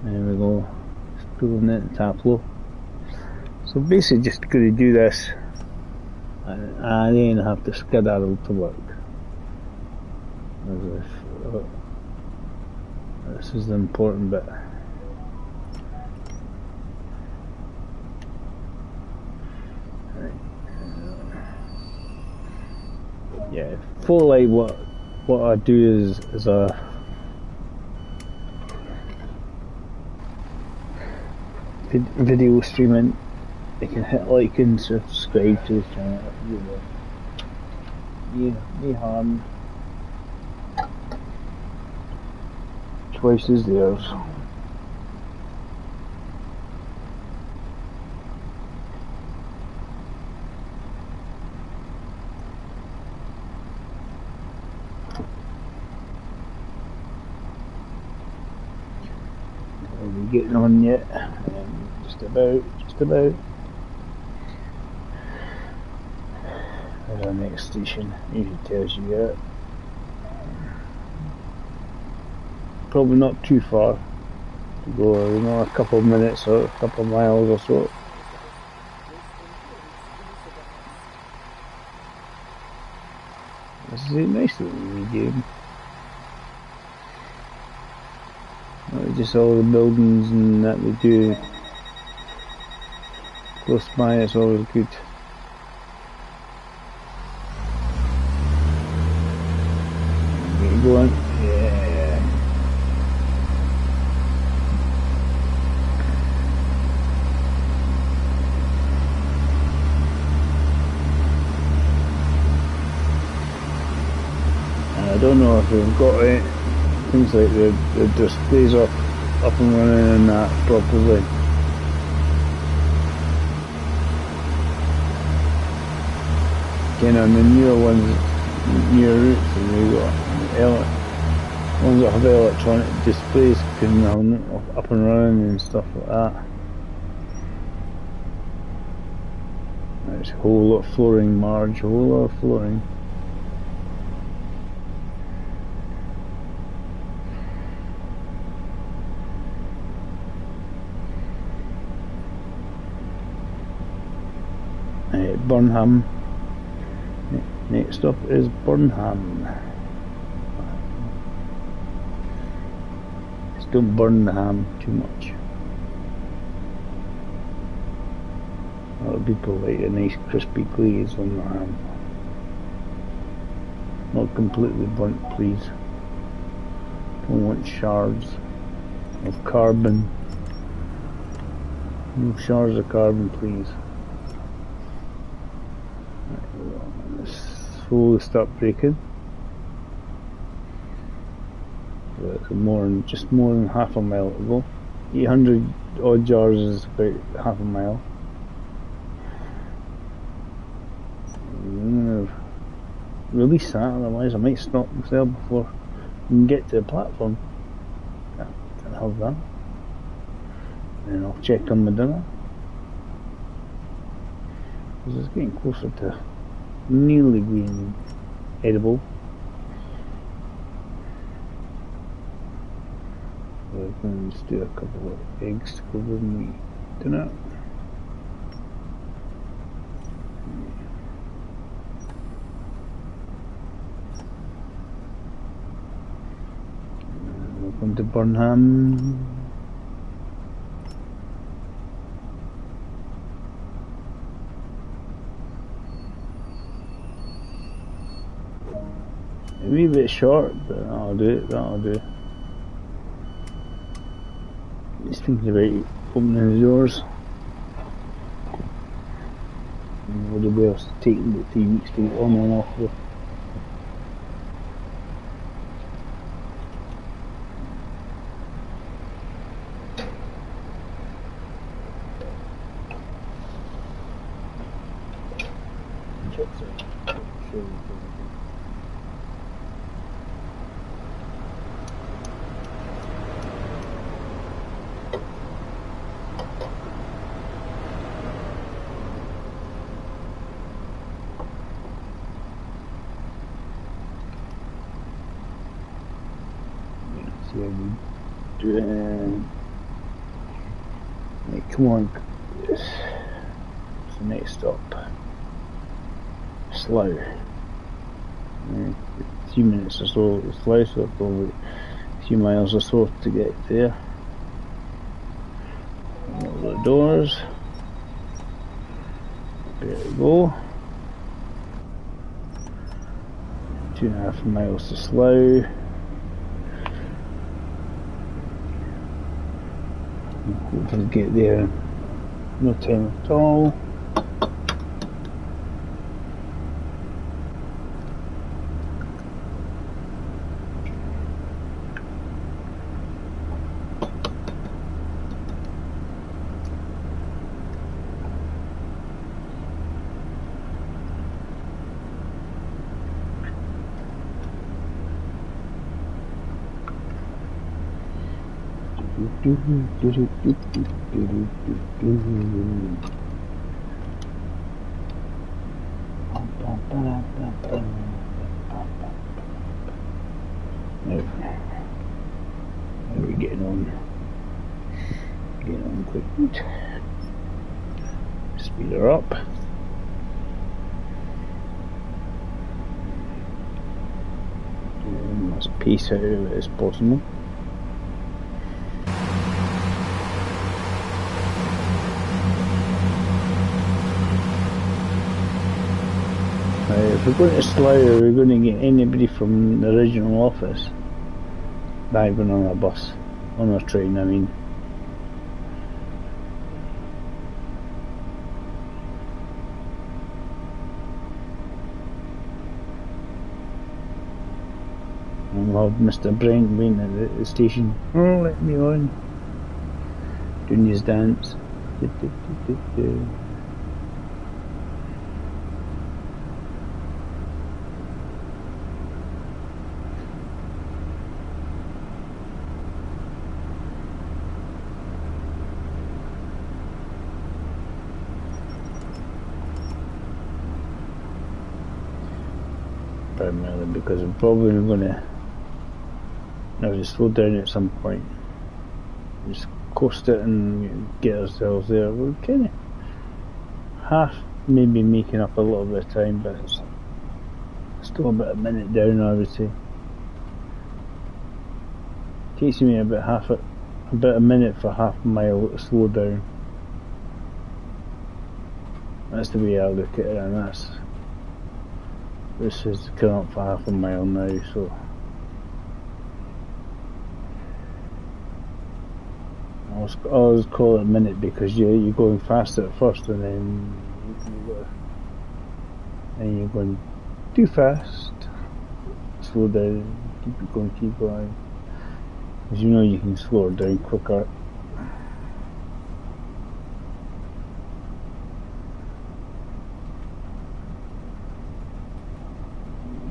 [SPEAKER 1] There we go, just pulling it to Taplow. So basically just going to do this and then have to skedaddle to work. This is the important bit. Yeah, for like what I do is a video streaming. You can hit like and subscribe to the channel. No harm. Choice is theirs. Are we getting on yet? Just about. There's our next station. Usually tells you that. Probably not too far to go, a couple of minutes or a couple of miles or so. This is a nice little game. Just all the buildings and that we do close by, it's always good. Get going. Yeah. I don't know if we've got it. Things like the displays up up and running and that properly. Again, on the newer ones, newer routes, they got ones that have electronic displays can up and running and stuff like that. There's a whole lot of flooring, Marge, a whole lot of flooring. Burnham. Next up is Burnham. Just don't burn the ham too much. A lot of people like a nice crispy glaze on the ham. Not completely burnt, please. Don't want shards of carbon. No shards of carbon, please. Slowly start breaking. So it's just more than half a mile to go. 800 odd jars is about half a mile. I'm gonna release that, otherwise I might stop myself before I can get to the platform. Yeah, can't have that. And I'll check on my dinner. Because it's getting closer to nearly being edible. So I can just do a couple of eggs to go with my dinner. Welcome to Burnham. A wee bit short, but that'll do it, that'll do. Just thinking about opening the doors. Nobody else taking about 3 weeks to get on and off with. Right, come on. It's the next stop. Slough. 3 minutes or so to Slough, so probably a few miles or so to get there. All the doors. There we go. 2.5 miles to Slough. Hopefully get there in no time at all. Now we're getting on quick. Speed her up. As pace out of it as possible. If we're going to Slough, we're going to get anybody from the original office diving on a bus, on a train, I mean. And we'll have Mr. Brent being at the station. Oh, let me on. doing his dance. Primarily because I'm probably going to have to slow down at some point. Just coast it and get ourselves there. We're kind of half maybe making up a little bit of time, but it's still about a minute down, I would say. Takes me about a minute for half a mile to slow down. That's the way I look at it, and this is coming up for half a mile now, so I always call it a minute because you're going fast at first, and then you're going too fast. Slow down, keep going. As you know, you can slow it down quicker.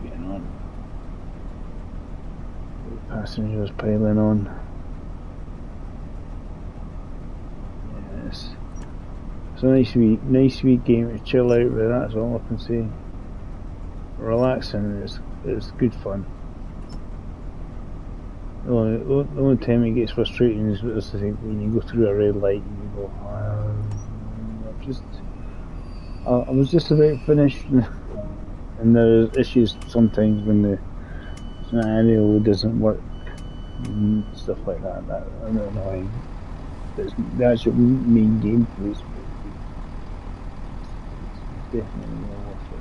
[SPEAKER 1] Getting on. Passengers piling on. Yes. It's a nice wee game to chill out with, that's all I can say. Relaxing, it's good fun. The only time it gets frustrating is when you go through a red light and you go, I was just about finished, and there's issues sometimes when the scenario doesn't work and stuff like that. That's annoying. But the actual main gameplay is definitely more worth it.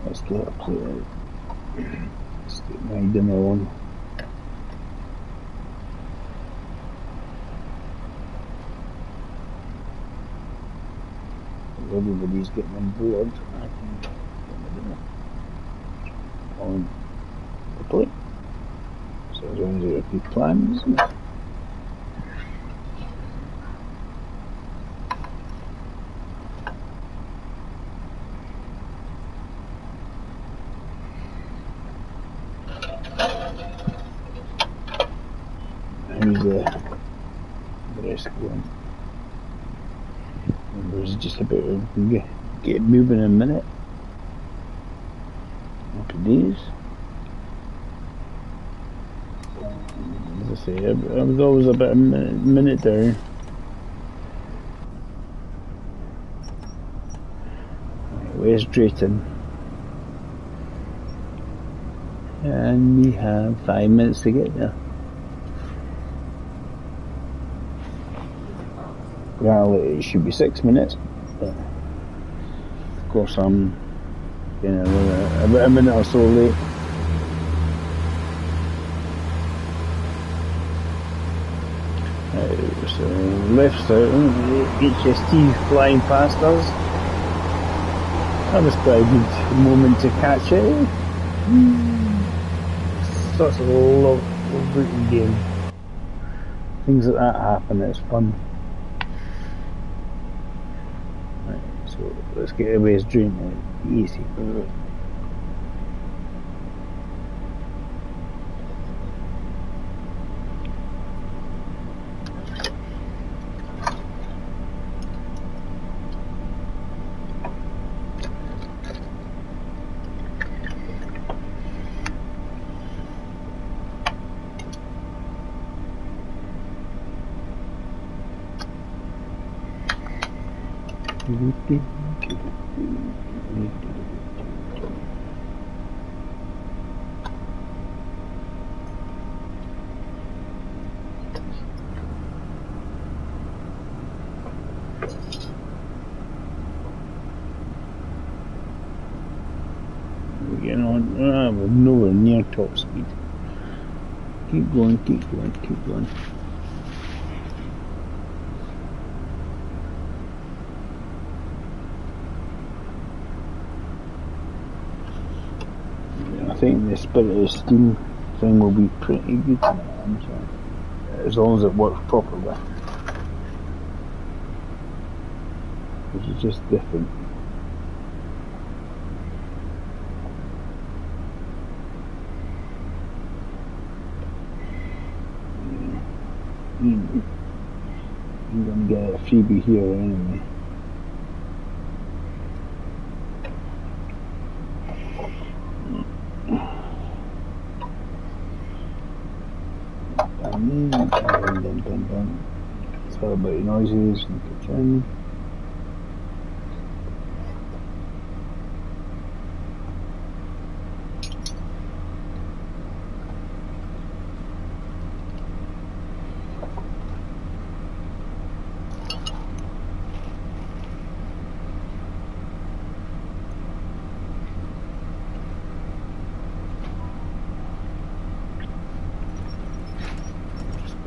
[SPEAKER 1] Let's get a play out. Let's get my dinner on. Everybody's getting on board. I can get my dinner on the plate. So as long as there are good plans. How's the rest going? There's just about to get moving in a minute. Happy days. As I say, I was always about a minute down. Where's Drayton? And we have 5 minutes to get there. Well, it should be 6 minutes, but of course I'm about a minute or so late. So left out, HST flying past us. That was quite a good moment to catch it. Such a lovely game. Things like that happen, it's fun. So let's get away's dream easy. We're nowhere near top speed. Keep going. I think the Spirit of Steam thing will be pretty good. I'm sorry. as long as it works properly. Which is just different. I'm going to get a freebie here anyway. Sorry about the noises in the kitchen.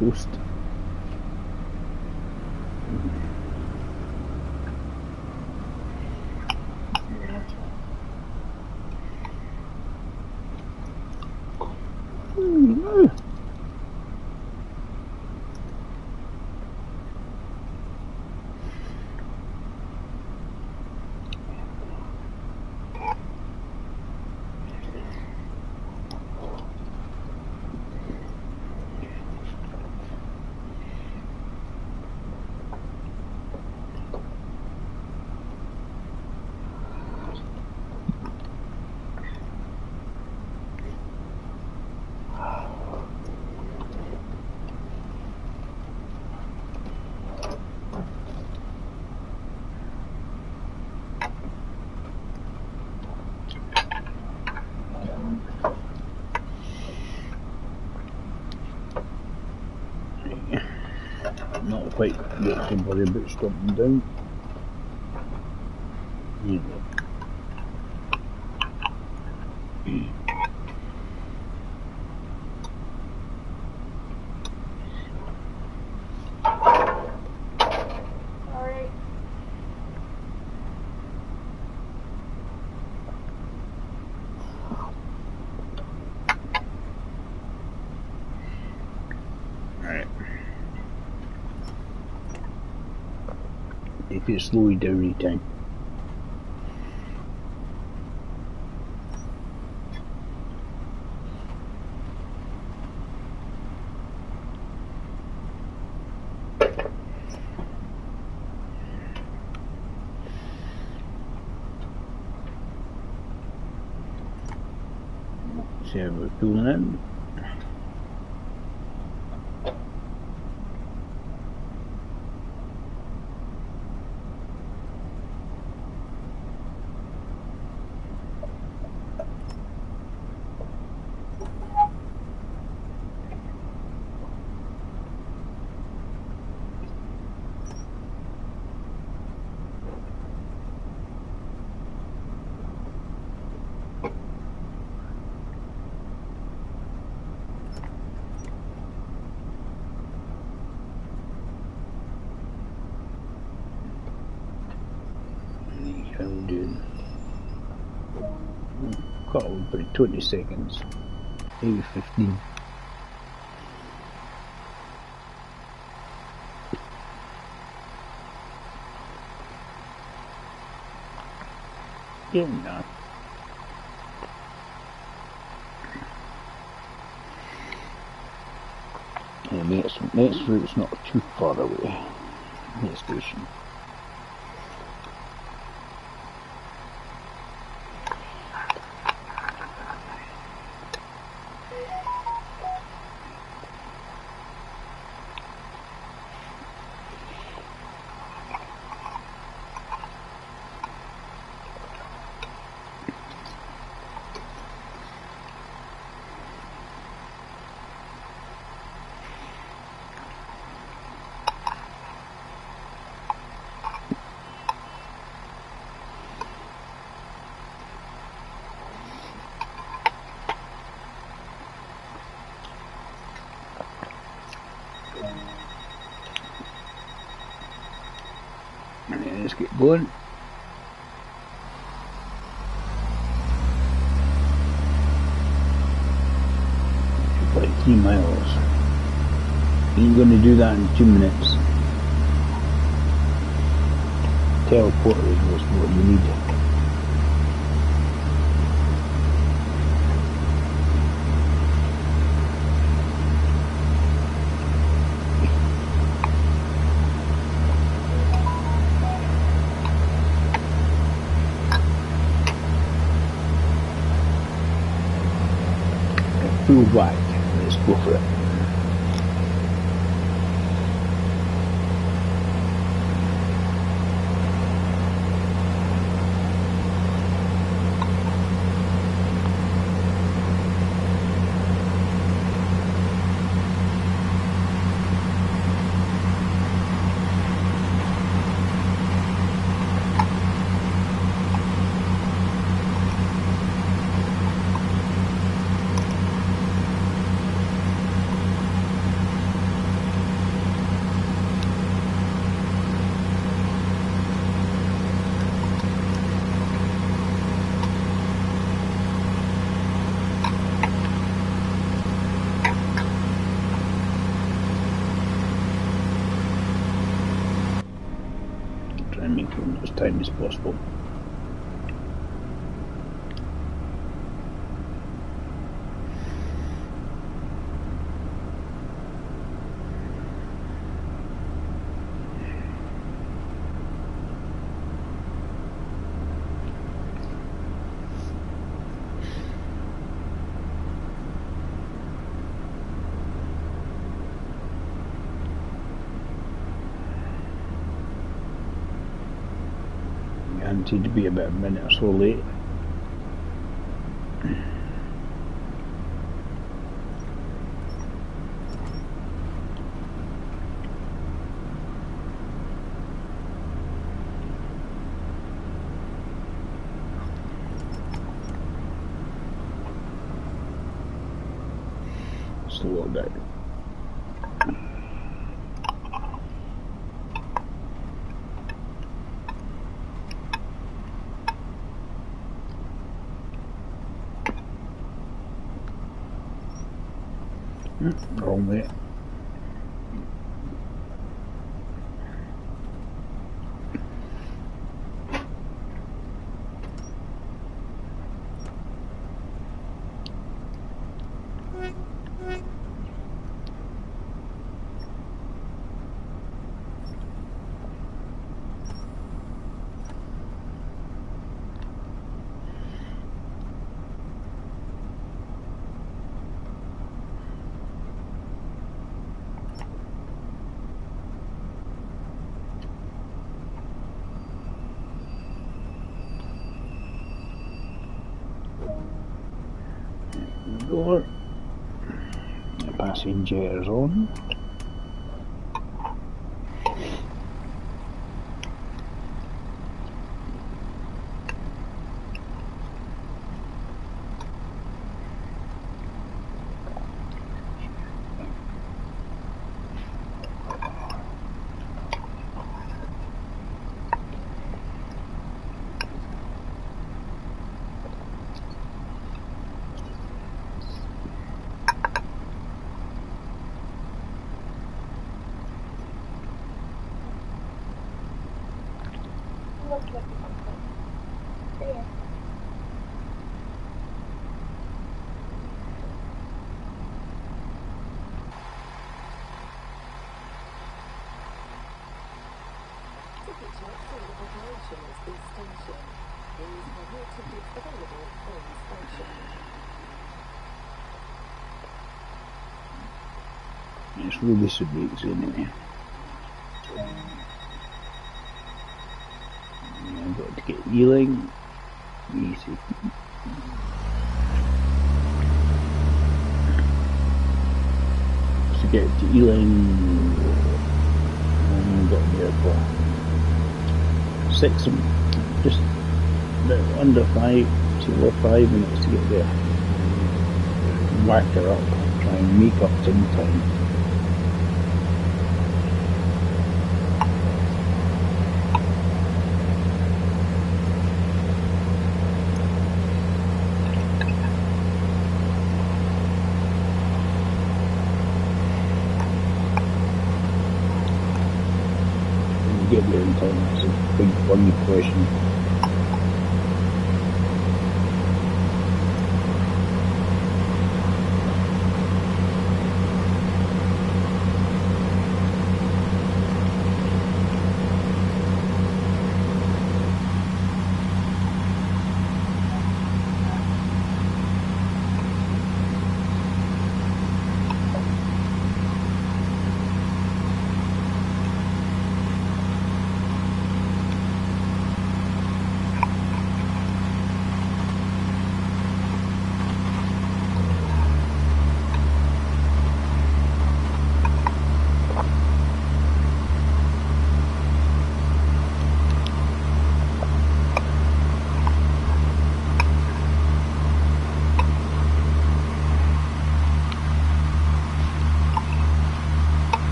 [SPEAKER 1] Post. Not quite get to worry about stomping down. Yeah.
[SPEAKER 2] Sorry.
[SPEAKER 1] Right. If it slow you down any time. See how we're pulling in. I'm doing got about 20 seconds, maybe 15. Yeah, no. The next route's not too far away. Next station. Let's get going. Like 3 miles. You're going to do that in 2 minutes. Teleporter is what you need. Full black. Let's go for it. Try and make it as time as possible. Guaranteed to be about a minute or so late. Slow down. Wrong way. Door. Passengers on. It's really should be easy anyway. I've got to get Ealing. Easy. To get to Ealing, I've got to be there for 6, just about under 5 to 5 minutes to get there. Whack her up, try and make up some time. get there in time? That's a big one question.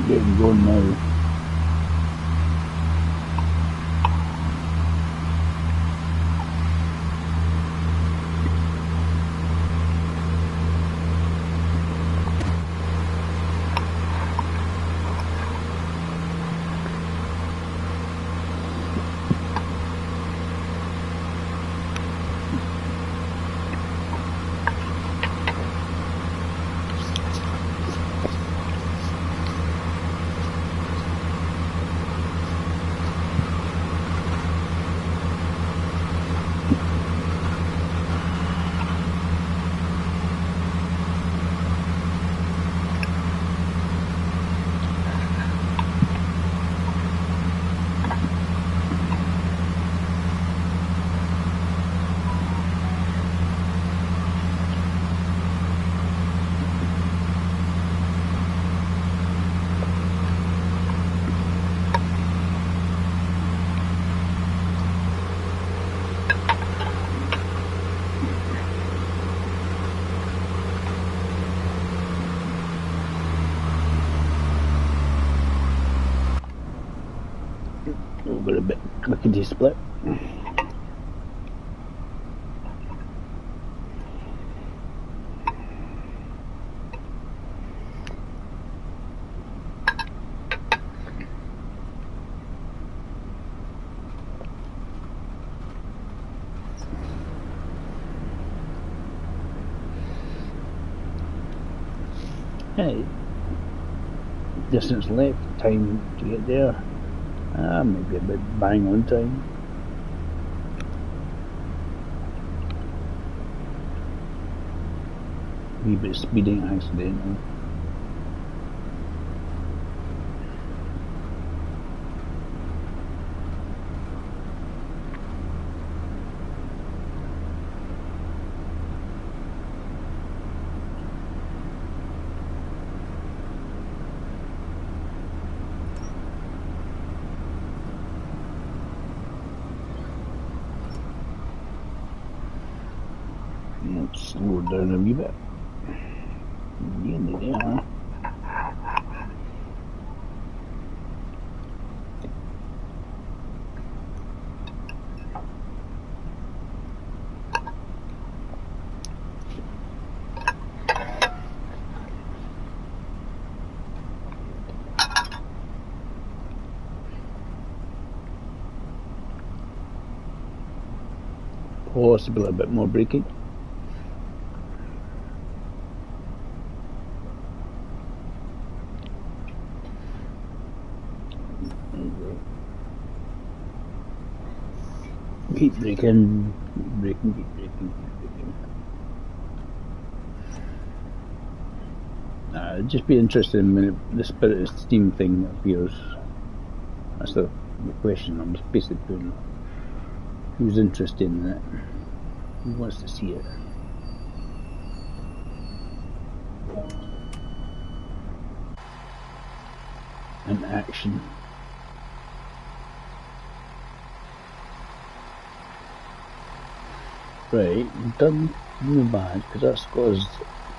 [SPEAKER 1] Getting going now. We're a bit clickety split. Hey, distance left, time to get there. Maybe a bit bang on time. Wee bit speeding accidentally. Let's slow down a wee bit. Nearly there. Possibly a bit more braking. Keep braking, keep braking, keep braking, keep braking. Just be interested in when the Spirit of Steam thing appears. That's the question I'm basically putting. Who's interested in it? Who wants to see it? In action. Right, done no bad, because that's got us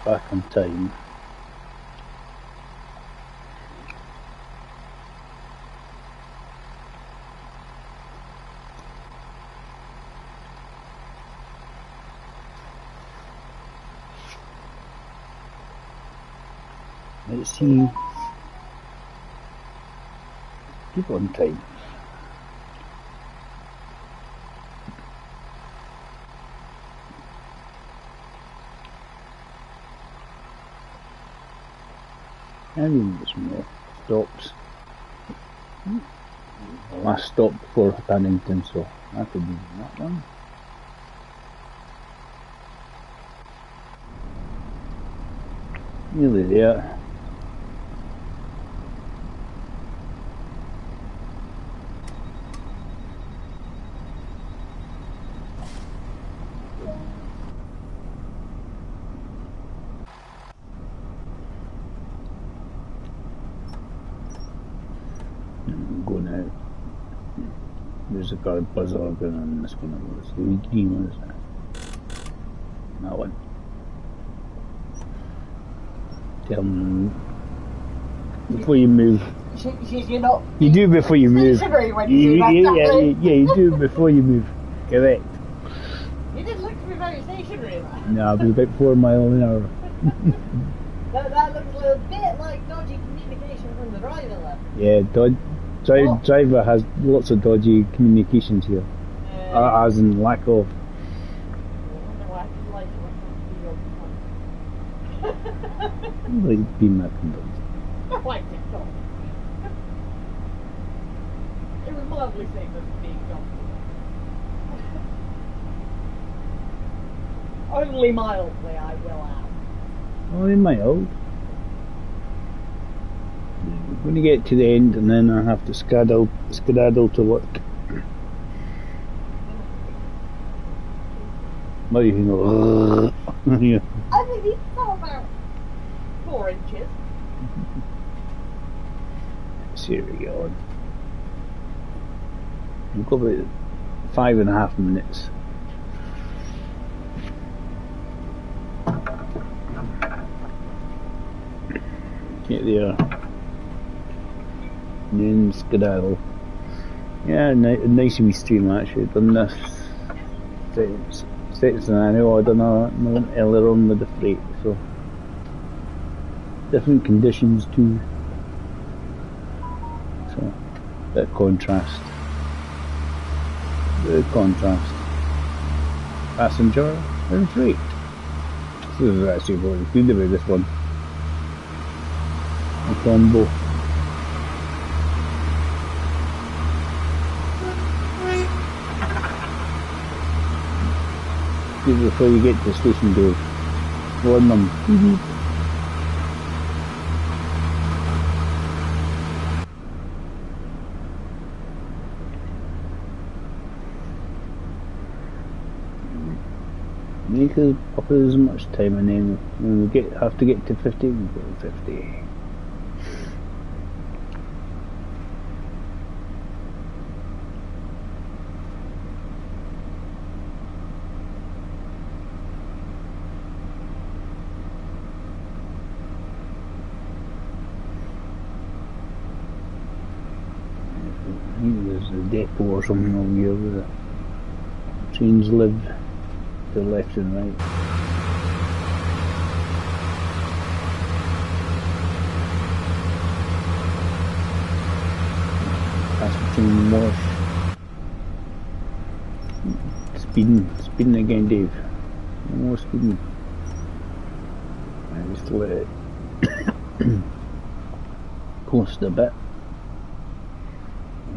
[SPEAKER 1] back on time. Let's see. Keep on time. And there's more stops. The last stop before Paddington, so that could be that one. Nearly there. Go now. There's a car buzzer going on this one. It's the green one, isn't it? That one. Tell them before you move.
[SPEAKER 2] You're not.
[SPEAKER 1] You do before you move.
[SPEAKER 2] When you
[SPEAKER 1] You do before you move. Correct.
[SPEAKER 2] You didn't look to be very stationary, man.
[SPEAKER 1] No, it was about 4 miles an hour.
[SPEAKER 2] That looks a little bit like dodgy communication from the driver there.
[SPEAKER 1] Yeah, driver has lots of dodgy communications here. As in lack of.
[SPEAKER 2] I wonder why I like it.
[SPEAKER 1] Like being that conductor.
[SPEAKER 2] I liked it, though. It was mildly safe as being done. Only mildly, I will add.
[SPEAKER 1] Only mild. I'm going to get to the end and then I have to skedaddle to work. Well, you know. Yeah.
[SPEAKER 2] I think it's about 4 inches.
[SPEAKER 1] So here we go. We've got about 5.5 minutes. Get there. And then skedaddle. Yeah, nice wee stream actually. Done this sets and I know I done one earlier on with the freight, so different conditions too. So bit of contrast. Passenger and freight. This is actually what it's good about this one. The combo. Good before you get to the station door. Warn them. Make us up as much time and then when we have to get to 50, we go to 50. I think there's a depot or something over here where the trains live. To the left and right. Past between wash. Speeding again, Dave. No more speeding. I just let it coast a bit.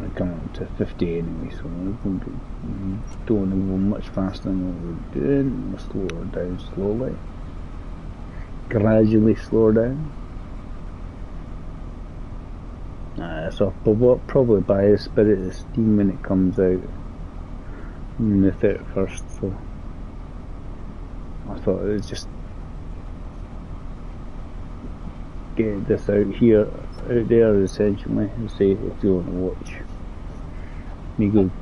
[SPEAKER 1] We're coming up to 50 anyway, so we don't want to go much faster than what we're doing. We'll slow her down slowly. Gradually slow her down. So probably by the spirit of steam when it comes out on the 31st, so I thought it was just get this out there essentially and say if you want to watch me go with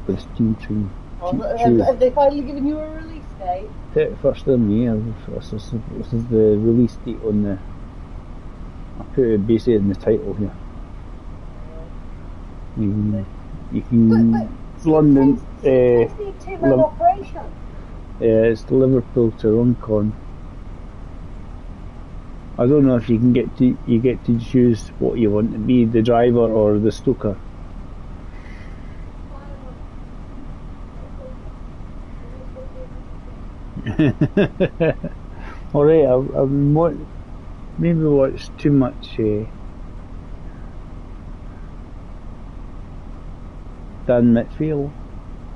[SPEAKER 1] the steam train.
[SPEAKER 2] Have they finally given you a release date?
[SPEAKER 1] 31st of May. This is the release date on the. I put it basically in the title here. You can it's London.
[SPEAKER 2] It's a 2-man operation.
[SPEAKER 1] It's Liverpool to Runcorn. I don't know if you get to choose what you want to be, the driver or the stoker. Alright, I've maybe watched too much Dan Mitfield.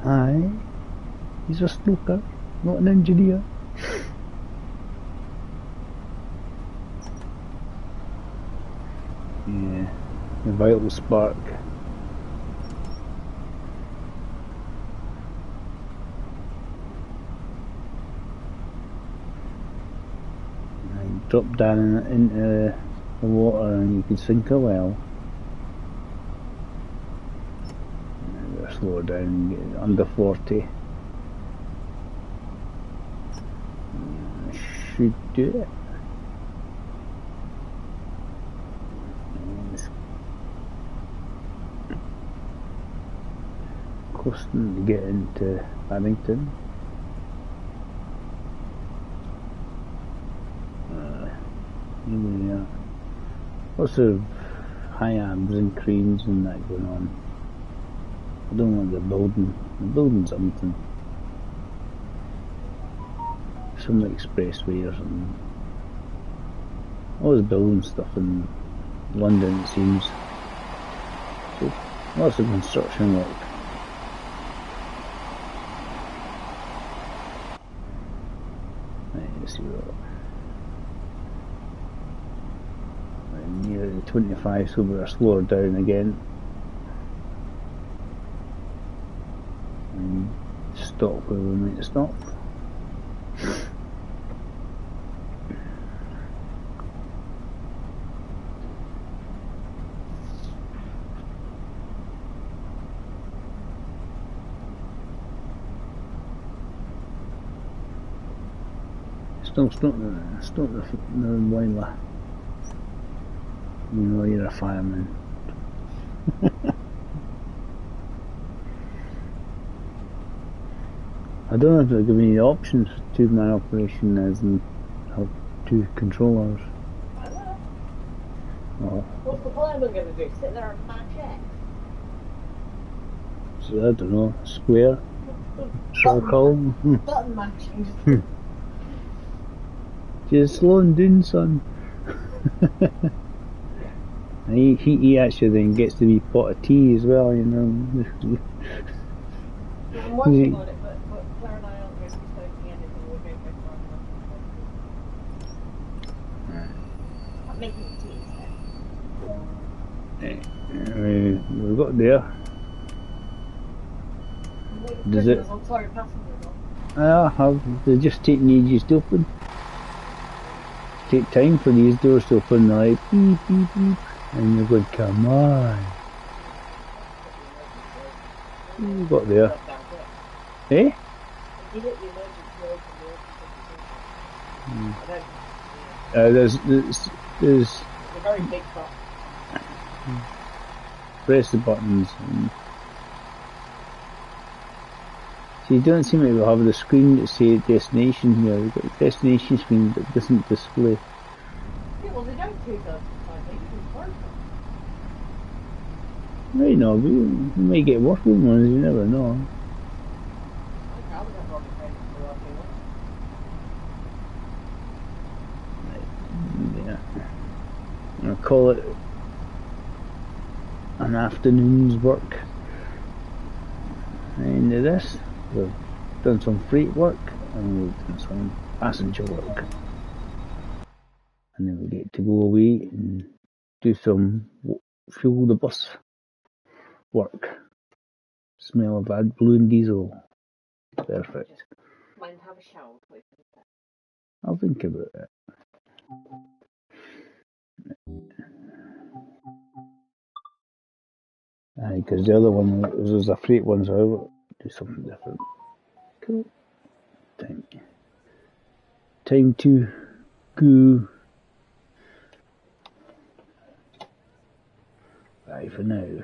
[SPEAKER 1] Aye, he's a stoker, not an engineer. Yeah, the vital spark. And drop down into the water and you could sink a well. Slow down and get under 40. Should do it. Coasting to get into Paddington. Yeah. Lots of high abs and cranes and that going on. I don't want the building something. Some expressway or something. Always building stuff in London, it seems. So, lots of construction work. Right, let's see what. We're near the 25, so we're slower down again. And stop where we meant to stop. Stop the boiler. You know you're a fireman. I don't know if they're giving you the options for two-man operation as in have two controllers. Oh.
[SPEAKER 2] What's the fireman going to do? Sit there and match it?
[SPEAKER 1] So I don't know. Square? Circle?
[SPEAKER 2] Button matching.
[SPEAKER 1] Just slowing down, son. he actually then gets to be pot of tea as well, you know.
[SPEAKER 2] I'm working on it, but Claire and I aren't going to be smoking anything. We're going to go for I'm making tea instead.
[SPEAKER 1] We got there. Does it?
[SPEAKER 2] I'm sorry, passengers on.
[SPEAKER 1] They're just taking ages to open. Take time for these doors to open, they're like beep beep beep, and you're going, come on. You got there. Eh? There's
[SPEAKER 2] a very big truck.
[SPEAKER 1] Press the buttons. So you don't seem to have the screen that say destination here. You've got the destination screen that doesn't display.
[SPEAKER 2] Yeah, well, they don't do that.
[SPEAKER 1] Right, no, but you might get working ones, you never know. Yeah. I'll call it an afternoon's work. End of this. We've done some freight work and we've done some passenger work. And then we get to go away and do some fuel the bus work. Smell of AdBlue and diesel. Perfect.
[SPEAKER 2] Mind have a shower, please.
[SPEAKER 1] I'll think about it. Aye, because the other one was a freight one, so I will do something different. Cool. Time to go. Bye for now.